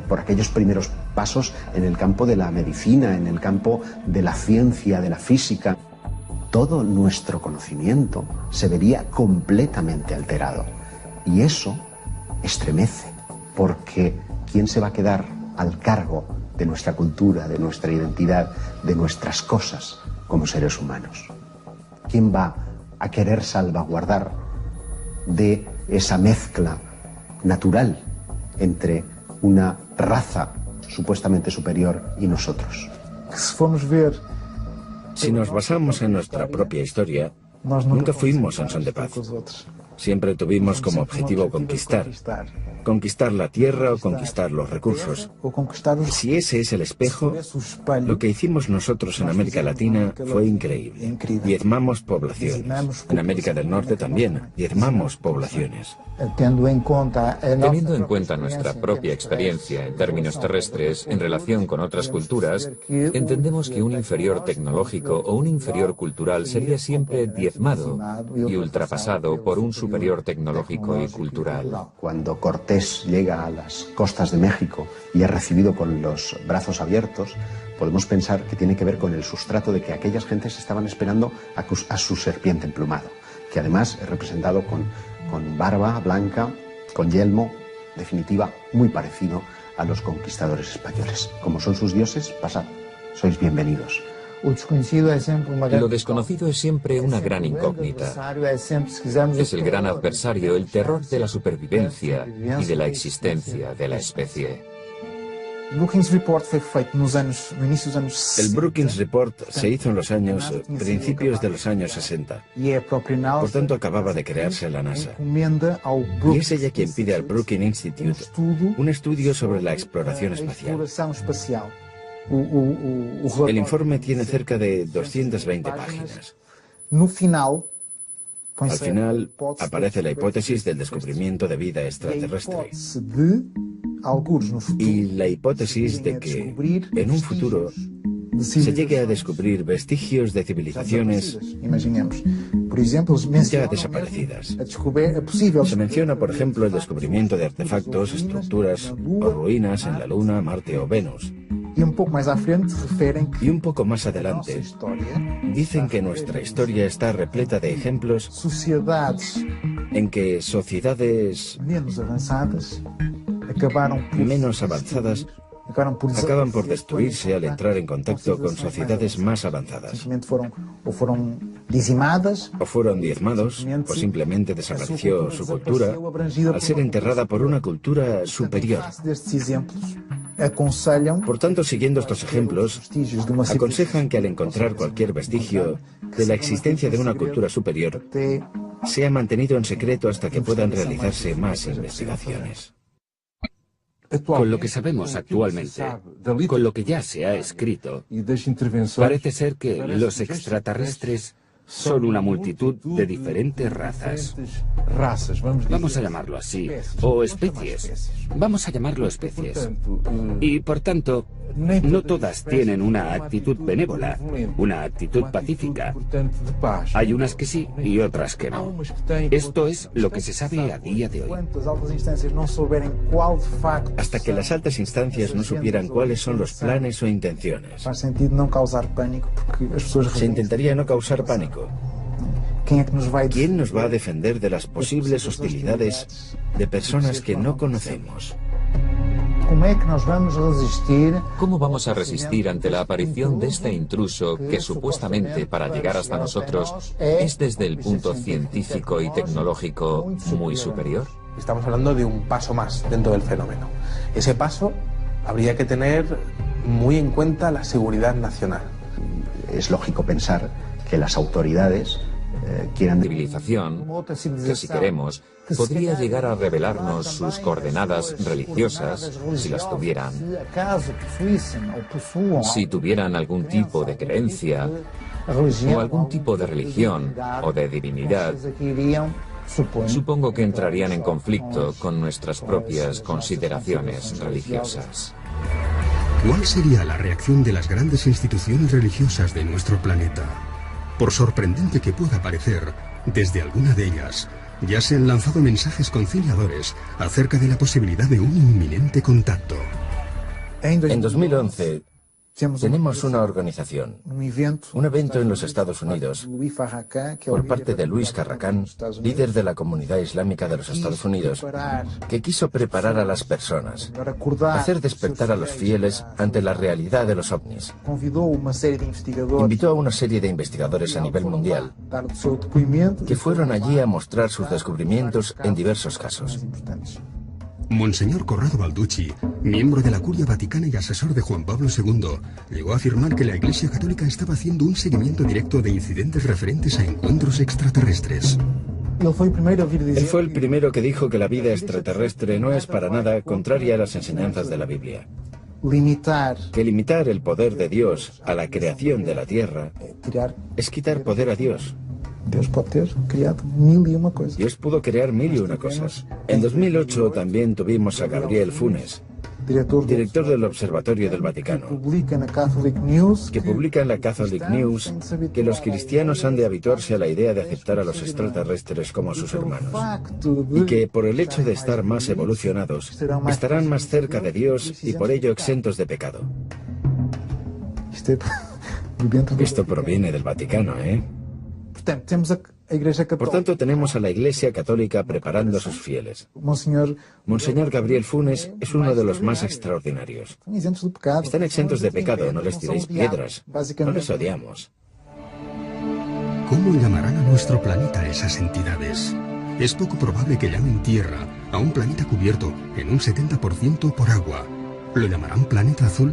por aquellos primeros pasos en el campo de la medicina, en el campo de la ciencia, de la física. Todo nuestro conocimiento se vería completamente alterado. Y eso estremece, porque ¿quién se va a quedar al cargo de nuestra cultura, de nuestra identidad, de nuestras cosas como seres humanos? ¿Quién va a querer salvaguardar de esa mezcla natural entre una raza supuestamente superior y nosotros? Si nos basamos en nuestra propia historia, nunca fuimos en son de paz. Siempre tuvimos como objetivo conquistar conquistar la tierra o conquistar los recursos. Si ese es el espejo, lo que hicimos nosotros en América Latina fue increíble. Diezmamos poblaciones. En América del Norte también, diezmamos poblaciones. Teniendo en cuenta nuestra propia experiencia en términos terrestres en relación con otras culturas, entendemos que un inferior tecnológico o un inferior cultural sería siempre diezmado y ultrapasado por un superior tecnológico y cultural. Cuando Cortés llega a las costas de México y es recibido con los brazos abiertos, podemos pensar que tiene que ver con el sustrato de que aquellas gentes estaban esperando a su serpiente emplumado, que además es representado con barba blanca, con yelmo, definitiva, muy parecido a los conquistadores españoles. Como son sus dioses, pasad, sois bienvenidos. Lo desconocido es siempre una gran incógnita. Es el gran adversario, el terror de la supervivencia y de la existencia de la especie. El Brookings Report se hizo en los principios de los años 60. Por tanto, acababa de crearse la NASA. Y es ella quien pide al Brookings Institute un estudio sobre la exploración espacial. El informe tiene cerca de 220 páginas. Al final aparece la hipótesis del descubrimiento de vida extraterrestre y la hipótesis de que en un futuro se llegue a descubrir vestigios de civilizaciones ya desaparecidas. Se menciona, por ejemplo, el descubrimiento de artefactos, estructuras o ruinas en la Luna, Marte o Venus. Y un poco más adelante, dicen que nuestra historia está repleta de ejemplos en que sociedades menos avanzadas acaban por destruirse al entrar en contacto con sociedades más avanzadas. O fueron diezmados, o simplemente desapareció su cultura al ser enterrada por una cultura superior. Por tanto, siguiendo estos ejemplos, aconsejan que al encontrar cualquier vestigio de la existencia de una cultura superior, sea mantenido en secreto hasta que puedan realizarse más investigaciones. Con lo que sabemos actualmente, con lo que ya se ha escrito, parece ser que los extraterrestres son una multitud de diferentes razas. Vamos a llamarlo así, o especies. Vamos a llamarlo especies. Y por tanto, no todas tienen una actitud benévola, una actitud pacífica. Hay unas que sí y otras que no. Esto es lo que se sabe a día de hoy. Hasta que las altas instancias no supieran cuáles son los planes o intenciones. Se intentaría no causar pánico. ¿Quién nos va a defender de las posibles hostilidades de personas que no conocemos? ¿Cómo vamos a resistir ante la aparición de este intruso que supuestamente para llegar hasta nosotros es desde el punto científico y tecnológico muy superior? Estamos hablando de un paso más dentro del fenómeno. Ese paso habría que tener muy en cuenta la seguridad nacional. Es lógico pensar que las autoridades quieran... Civilización, que si queremos, podría llegar a revelarnos sus coordenadas religiosas, si las tuvieran. Si tuvieran algún tipo de creencia, o algún tipo de religión, o de divinidad, supongo que entrarían en conflicto con nuestras propias consideraciones religiosas. ¿Cuál sería la reacción de las grandes instituciones religiosas de nuestro planeta? Por sorprendente que pueda parecer, desde alguna de ellas ya se han lanzado mensajes conciliadores acerca de la posibilidad de un inminente contacto. En 2011 tenemos una organización, un evento en los Estados Unidos, por parte de Luis Farrakhan, líder de la comunidad islámica de los Estados Unidos, que quiso preparar a las personas, hacer despertar a los fieles ante la realidad de los ovnis. Invitó a una serie de investigadores a nivel mundial, que fueron allí a mostrar sus descubrimientos en diversos casos. Monseñor Corrado Balducci, miembro de la Curia Vaticana y asesor de Juan Pablo II, llegó a afirmar que la Iglesia Católica estaba haciendo un seguimiento directo de incidentes referentes a encuentros extraterrestres. Él fue el primero que dijo que la vida extraterrestre no es para nada contraria a las enseñanzas de la Biblia. Que limitar el poder de Dios a la creación de la Tierra es quitar poder a Dios. Dios pudo crear mil y una cosas. En 2008 también tuvimos a Gabriel Funes, director del Observatorio del Vaticano, que publica en la Catholic News que los cristianos han de habituarse a la idea de aceptar a los extraterrestres como sus hermanos, y que por el hecho de estar más evolucionados, estarán más cerca de Dios y por ello exentos de pecado. Esto proviene del Vaticano, ¿eh? Por tanto, tenemos a la Iglesia Católica preparando a sus fieles. Monseñor Gabriel Funes es uno de los más extraordinarios. Están exentos de pecado, no les tiréis piedras, no les odiamos. ¿Cómo llamarán a nuestro planeta esas entidades? Es poco probable que llamen Tierra a un planeta cubierto en un 70% por agua. ¿Lo llamarán planeta azul?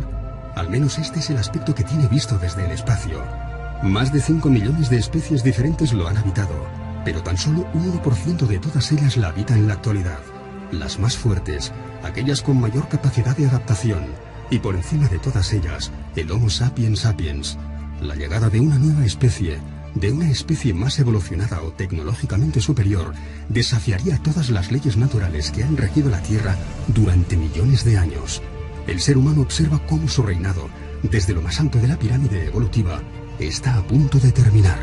Al menos este es el aspecto que tiene visto desde el espacio. Más de 5 millones de especies diferentes lo han habitado, pero tan solo un 1% de todas ellas la habita en la actualidad. Las más fuertes, aquellas con mayor capacidad de adaptación, y por encima de todas ellas, el Homo sapiens sapiens. La llegada de una nueva especie, de una especie más evolucionada o tecnológicamente superior, desafiaría todas las leyes naturales que han regido la Tierra durante millones de años. El ser humano observa cómo su reinado, desde lo más alto de la pirámide evolutiva, está a punto de terminar.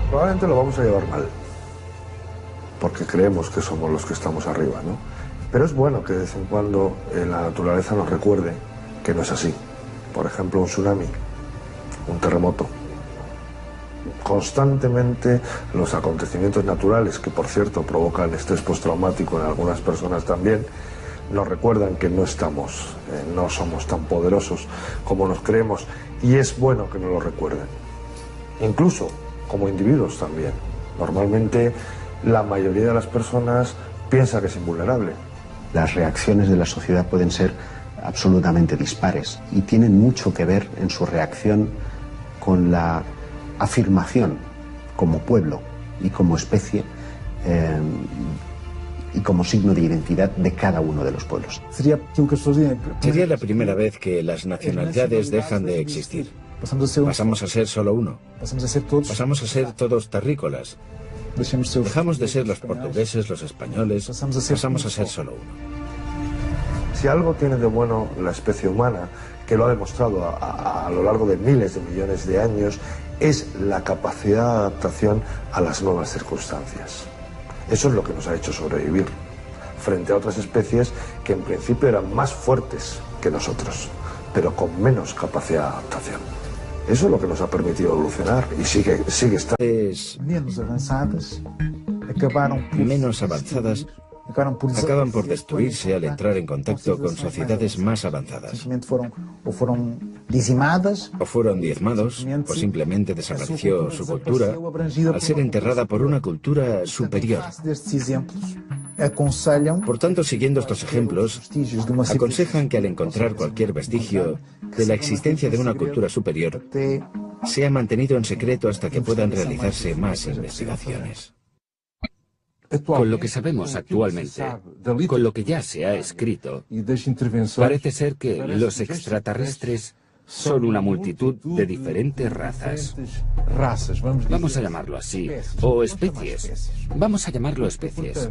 Probablemente lo vamos a llevar mal, porque creemos que somos los que estamos arriba, ¿no? Pero es bueno que de vez en cuando la naturaleza nos recuerde que no es así. Por ejemplo, un tsunami, un terremoto. Constantemente los acontecimientos naturales, que por cierto provocan estrés postraumático en algunas personas también, nos recuerdan que no somos tan poderosos como nos creemos, y es bueno que nos lo recuerden. Incluso como individuos también. Normalmente la mayoría de las personas piensa que es invulnerable. Las reacciones de la sociedad pueden ser absolutamente dispares y tienen mucho que ver en su reacción con la afirmación como pueblo y como especie y como signo de identidad de cada uno de los pueblos. Sería la primera vez que las nacionalidades dejan de existir. Pasamos a ser solo uno. Pasamos a ser todos terrícolas. Dejamos de ser los portugueses, los españoles. Pasamos a ser solo uno. Si algo tiene de bueno la especie humana, que lo ha demostrado a lo largo de miles de millones de años, es la capacidad de adaptación a las nuevas circunstancias. Eso es lo que nos ha hecho sobrevivir frente a otras especies que en principio eran más fuertes que nosotros, pero con menos capacidad de adaptación. Eso es lo que nos ha permitido evolucionar y sigue estando. Menos avanzadas acaban por destruirse al entrar en contacto con sociedades más avanzadas. O fueron diezmados, o simplemente desapareció su cultura al ser enterrada por una cultura superior. Por tanto, siguiendo estos ejemplos, aconsejan que al encontrar cualquier vestigio de la existencia de una cultura superior, sea mantenido en secreto hasta que puedan realizarse más investigaciones. Con lo que sabemos actualmente, con lo que ya se ha escrito, parece ser que los extraterrestres son una multitud de diferentes razas. Vamos a llamarlo así, o especies. Vamos a llamarlo especies.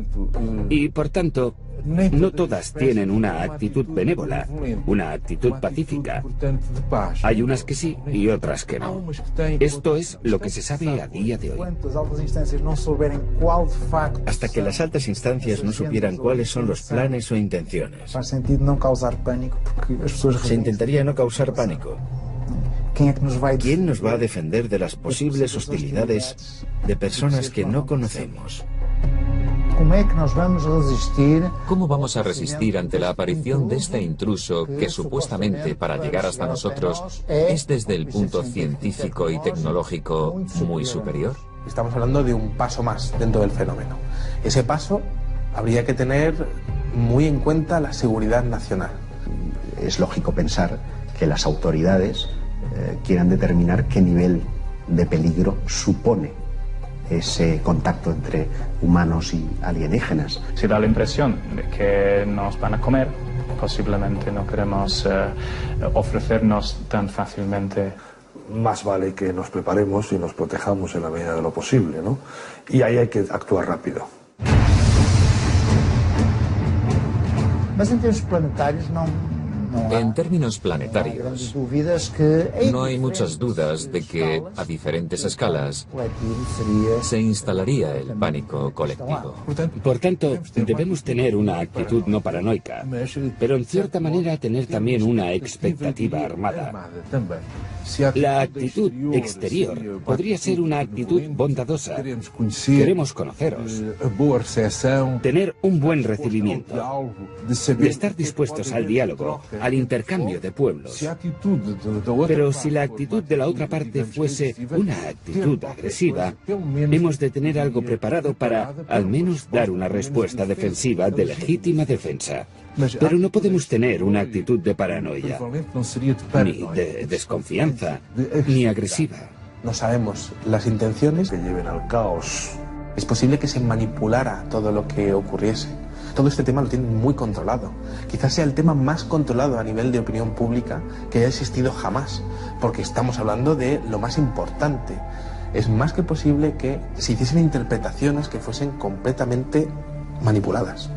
Y por tanto, no todas tienen una actitud benévola, una actitud pacífica. Hay unas que sí y otras que no. Esto es lo que se sabe a día de hoy. Hasta que las altas instancias no supieran cuáles son los planes o intenciones. Se intentaría no causar pánico. ¿Quién nos va a defender de las posibles hostilidades de personas que no conocemos? ¿Cómo vamos a resistir ante la aparición de este intruso que supuestamente para llegar hasta nosotros es desde el punto científico y tecnológico muy superior? Estamos hablando de un paso más dentro del fenómeno. Ese paso habría que tener muy en cuenta la seguridad nacional. Es lógico pensar que las autoridades quieran determinar qué nivel de peligro supone ese contacto entre humanos y alienígenas. Si da la impresión de que nos van a comer, posiblemente no queremos ofrecernos tan fácilmente. Más vale que nos preparemos y nos protejamos en la medida de lo posible, ¿no? Y ahí hay que actuar rápido. En términos planetarios, no hay muchas dudas de que, a diferentes escalas, se instalaría el pánico colectivo. Por tanto, debemos tener una actitud no paranoica, pero en cierta manera tener también una expectativa armada. La actitud exterior podría ser una actitud bondadosa. Queremos conoceros, tener un buen recibimiento, de estar dispuestos al diálogo, al intercambio de pueblos. Pero si la actitud de la otra parte fuese una actitud agresiva, hemos de tener algo preparado para, al menos, dar una respuesta defensiva de legítima defensa. Pero no podemos tener una actitud de paranoia, ni de desconfianza, ni agresiva. No sabemos las intenciones que lleven al caos. Es posible que se manipulara todo lo que ocurriese. Todo este tema lo tienen muy controlado. Quizás sea el tema más controlado a nivel de opinión pública que haya existido jamás, porque estamos hablando de lo más importante. Es más que posible que se hiciesen interpretaciones que fuesen completamente manipuladas,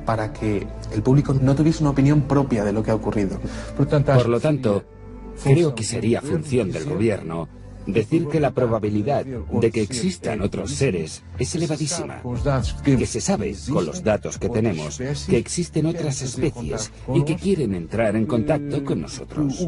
para que el público no tuviese una opinión propia de lo que ha ocurrido. Por lo tanto, creo que sería función del gobierno decir que la probabilidad de que existan otros seres es elevadísima, que se sabe, con los datos que tenemos, que existen otras especies y que quieren entrar en contacto con nosotros.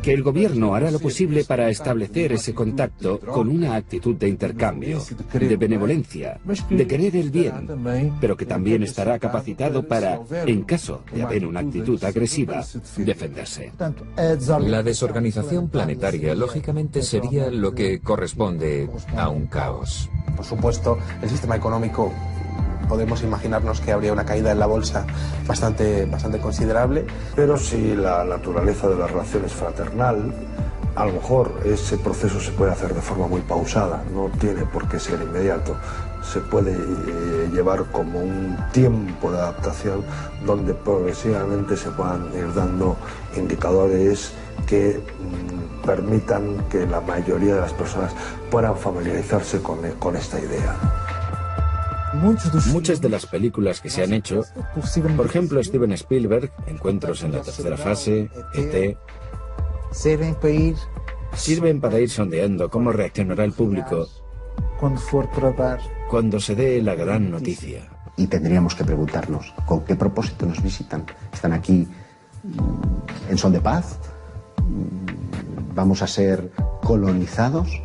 Que el gobierno hará lo posible para establecer ese contacto con una actitud de intercambio, de benevolencia, de querer el bien, pero que también estará capacitado para, en caso de haber una actitud agresiva, defenderse. La desorganización planetaria lógicamente sería lo que corresponde a un caos. Por supuesto, el sistema económico, podemos imaginarnos que habría una caída en la bolsa bastante considerable. Pero si la naturaleza de la relación es fraternal, a lo mejor ese proceso se puede hacer de forma muy pausada, no tiene por qué ser inmediato. Se puede llevar como un tiempo de adaptación donde progresivamente se puedan ir dando indicadores que permitan que la mayoría de las personas puedan familiarizarse con esta idea. Muchas de las películas que se han hecho, por ejemplo Steven Spielberg, Encuentros en la tercera fase, E.T., sirven para ir sondeando cómo reaccionará el público cuando se dé la gran noticia. Y tendríamos que preguntarnos, ¿con qué propósito nos visitan? ¿Están aquí en son de paz? ¿Vamos a ser colonizados?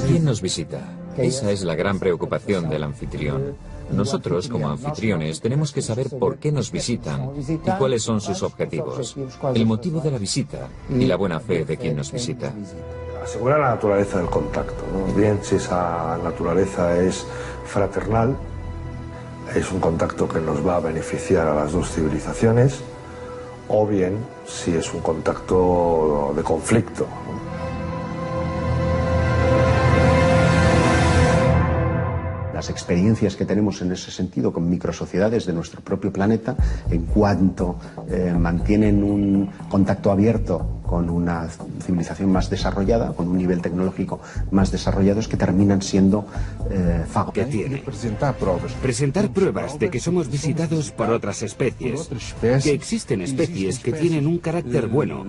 ¿Quién nos visita? Esa es la gran preocupación del anfitrión. Nosotros, como anfitriones, tenemos que saber por qué nos visitan y cuáles son sus objetivos, el motivo de la visita y la buena fe de quien nos visita. Asegurar la naturaleza del contacto, ¿no? Bien si esa naturaleza es fraternal, es un contacto que nos va a beneficiar a las dos civilizaciones, o bien si es un contacto de conflicto, ¿no? Las experiencias que tenemos en ese sentido con microsociedades de nuestro propio planeta, en cuanto mantienen un contacto abierto con una civilización más desarrollada, con un nivel tecnológico más desarrollado, es que terminan siendo que tiene presentar pruebas de que somos visitados por otras especies, que existen especies que tienen un carácter bueno,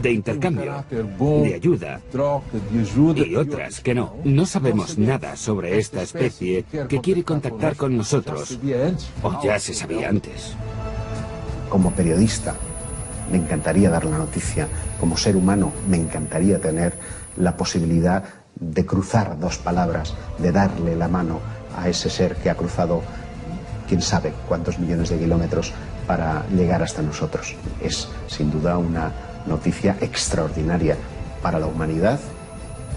de intercambio, de ayuda, y otras que no. No sabemos nada sobre esta especie que quiere contactar con nosotros, o ya se sabía antes. Como periodista, me encantaría dar la noticia. Como ser humano, me encantaría tener la posibilidad de cruzar dos palabras, de darle la mano a ese ser que ha cruzado quién sabe cuántos millones de kilómetros para llegar hasta nosotros. Es sin duda una noticia extraordinaria para la humanidad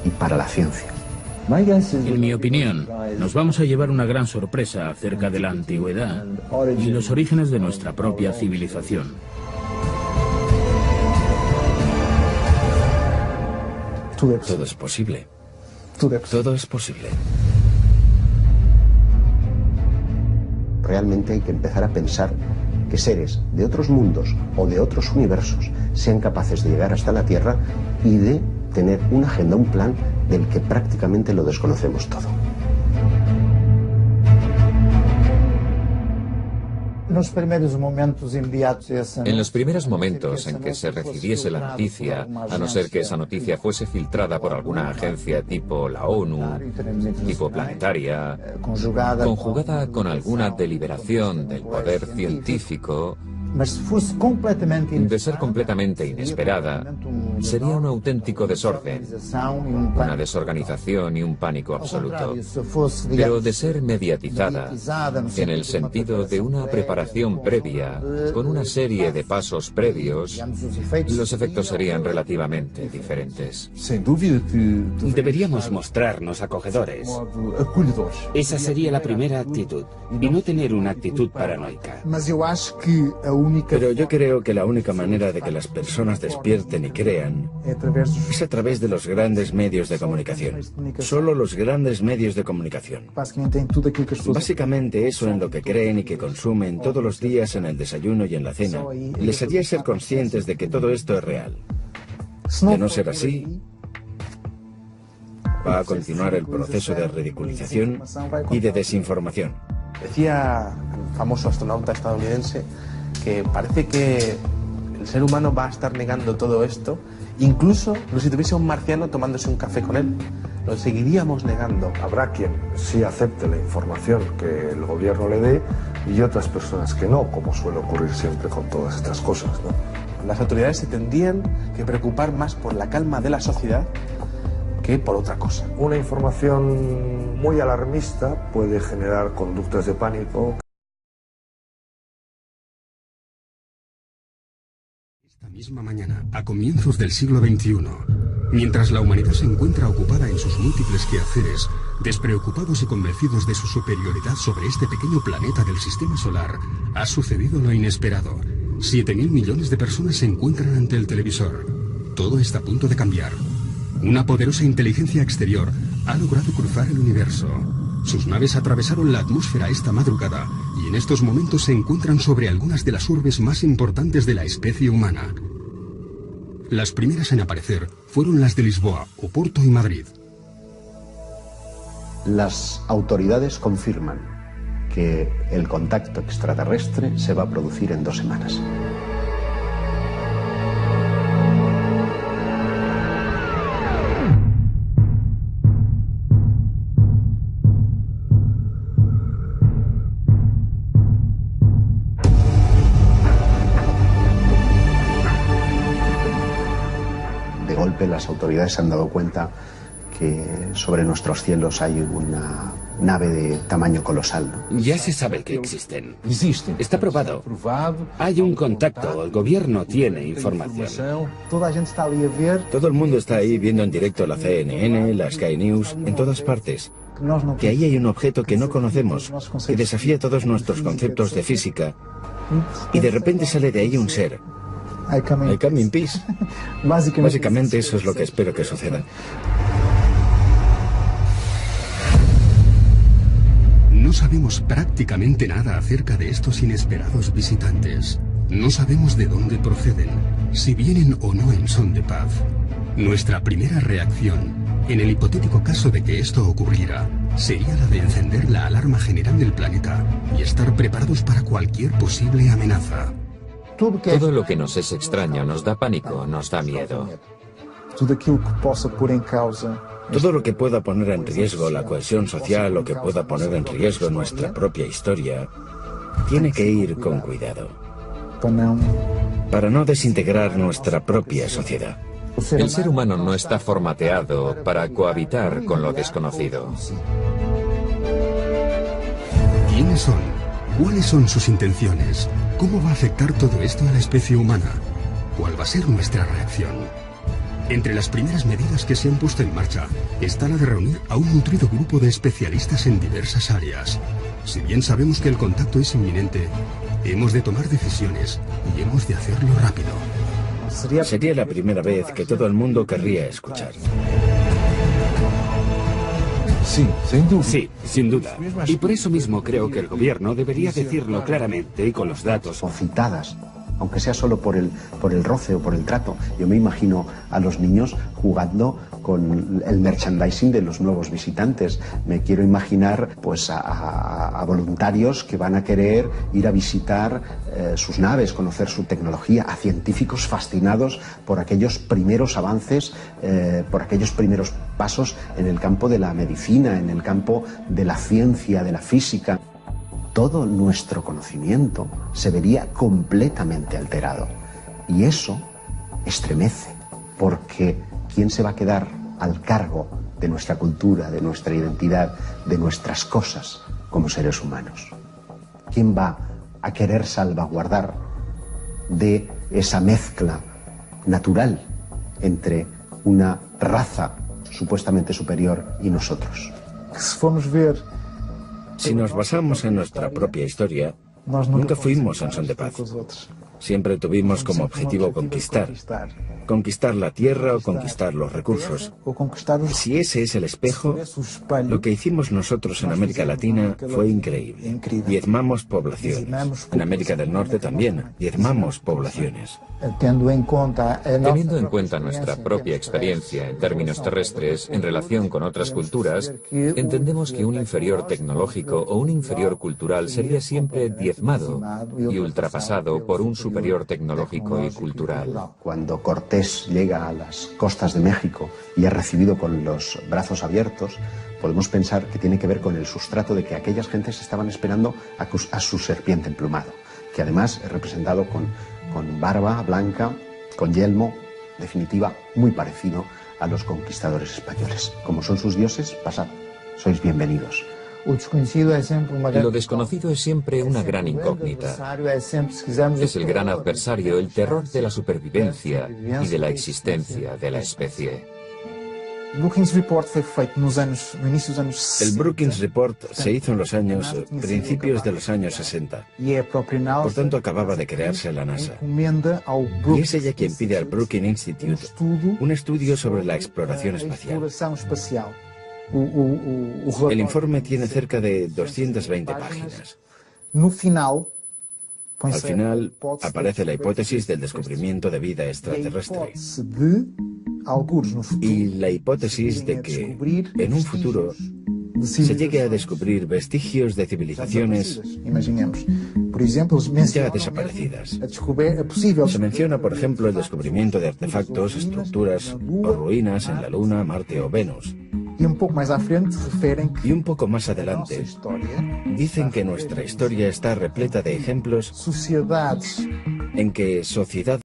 y para la ciencia. En mi opinión, nos vamos a llevar una gran sorpresa acerca de la antigüedad y los orígenes de nuestra propia civilización. Todo es posible. Todo es posible. Realmente hay que empezar a pensar que seres de otros mundos o de otros universos sean capaces de llegar hasta la Tierra y de tener una agenda, un plan del que prácticamente lo desconocemos todo. En los primeros momentos en que se recibiese la noticia, a no ser que esa noticia fuese filtrada por alguna agencia tipo la ONU, tipo planetaria, conjugada con alguna deliberación del poder científico, de ser completamente inesperada, sería un auténtico desorden, una desorganización y un pánico absoluto. Pero de ser mediatizada, en el sentido de una preparación previa, con una serie de pasos previos, los efectos serían relativamente diferentes. Deberíamos mostrarnos acogedores. Esa sería la primera actitud, y no tener una actitud paranoica. Pero yo creo que la única manera de que las personas despierten y crean es a través de los grandes medios de comunicación. Solo los grandes medios de comunicación. Básicamente eso en lo que creen y que consumen todos los días en el desayuno y en la cena, les haría ser conscientes de que todo esto es real. De no ser así, va a continuar el proceso de ridiculización y de desinformación. Decía el famoso astronauta estadounidense que parece que el ser humano va a estar negando todo esto, incluso si tuviese un marciano tomándose un café con él, lo seguiríamos negando. Habrá quien sí acepte la información que el gobierno le dé y otras personas que no, como suele ocurrir siempre con todas estas cosas, ¿no? Las autoridades se tendrían que preocupar más por la calma de la sociedad que por otra cosa. Una información muy alarmista puede generar conductas de pánico. Misma mañana, a comienzos del siglo XXI, mientras la humanidad se encuentra ocupada en sus múltiples quehaceres, despreocupados y convencidos de su superioridad sobre este pequeño planeta del sistema solar, ha sucedido lo inesperado. 7.000 millones de personas se encuentran ante el televisor. Todo está a punto de cambiar. Una poderosa inteligencia exterior ha logrado cruzar el universo. Sus naves atravesaron la atmósfera esta madrugada y en estos momentos se encuentran sobre algunas de las urbes más importantes de la especie humana. Las primeras en aparecer fueron las de Lisboa, Oporto y Madrid. Las autoridades confirman que el contacto extraterrestre se va a producir en 2 semanas. Las autoridades se han dado cuenta que sobre nuestros cielos hay una nave de tamaño colosal, ¿no? Ya se sabe que existen. Está probado. Hay un contacto, el gobierno tiene información. Todo el mundo está ahí viendo en directo la CNN, la Sky News, en todas partes. Que ahí hay un objeto que no conocemos, que desafía todos nuestros conceptos de física, y de repente sale de ahí un ser. I come in peace. Básicamente eso es lo que espero que suceda. No sabemos prácticamente nada acerca de estos inesperados visitantes. No sabemos de dónde proceden, si vienen o no en son de paz. Nuestra primera reacción, en el hipotético caso de que esto ocurriera, sería la de encender la alarma general del planeta y estar preparados para cualquier posible amenaza. Todo lo que nos es extraño nos da pánico, nos da miedo. Todo lo que pueda poner en riesgo la cohesión social o que pueda poner en riesgo nuestra propia historia, tiene que ir con cuidado. Para no desintegrar nuestra propia sociedad. El ser humano no está formateado para cohabitar con lo desconocido. ¿Quiénes son? ¿Cuáles son sus intenciones? ¿Cómo va a afectar todo esto a la especie humana? ¿Cuál va a ser nuestra reacción? Entre las primeras medidas que se han puesto en marcha está la de reunir a un nutrido grupo de especialistas en diversas áreas. Si bien sabemos que el contacto es inminente, hemos de tomar decisiones y hemos de hacerlo rápido. Sería la primera vez que todo el mundo querría escuchar. Sí, sin duda. Y por eso mismo creo que el gobierno debería decirlo claramente y con los datos. O citadas, aunque sea solo por el roce o por el trato. Yo me imagino a los niños jugando con el merchandising de los nuevos visitantes. Me quiero imaginar pues a voluntarios que van a querer ir a visitar sus naves, conocer su tecnología, a científicos fascinados por aquellos primeros avances, por aquellos primeros pasos en el campo de la medicina, en el campo de la ciencia, de la física. Todo nuestro conocimiento se vería completamente alterado. Y eso estremece, porque ¿quién se va a quedar al cargo de nuestra cultura, de nuestra identidad, de nuestras cosas como seres humanos? ¿Quién va a querer salvaguardar de esa mezcla natural entre una raza supuestamente superior y nosotros? Si nos basamos en nuestra propia historia, nunca fuimos en son de paz. Siempre tuvimos como objetivo conquistar la tierra o conquistar los recursos. Si ese es el espejo, lo que hicimos nosotros en América Latina fue increíble. Diezmamos poblaciones. En América del Norte también, diezmamos poblaciones. Teniendo en cuenta nuestra propia experiencia en términos terrestres en relación con otras culturas, entendemos que un inferior tecnológico o un inferior cultural sería siempre diezmado y ultrapasado por un superior tecnológico y cultural. Cuando Cortés llega a las costas de México y es recibido con los brazos abiertos, podemos pensar que tiene que ver con el sustrato de que aquellas gentes estaban esperando a su serpiente emplumado, que además es representado con barba blanca, con yelmo, definitiva, muy parecido a los conquistadores españoles. Como son sus dioses, pasad, sois bienvenidos. Lo desconocido es siempre una gran incógnita. Es el gran adversario, el terror de la supervivencia y de la existencia de la especie. El Brookings Report se hizo en los principios de los años 60. Por tanto, acababa de crearse la NASA. Y es ella quien pide al Brookings Institute un estudio sobre la exploración espacial. El informe tiene cerca de 220 páginas. Al final aparece la hipótesis del descubrimiento de vida extraterrestre y la hipótesis de que en un futuro se llegue a descubrir vestigios de civilizaciones ya desaparecidas. Se menciona, por ejemplo, el descubrimiento de artefactos, estructuras o ruinas en la Luna, Marte o Venus. Y un poco más adelante, dicen que nuestra historia está repleta de ejemplos en que sociedades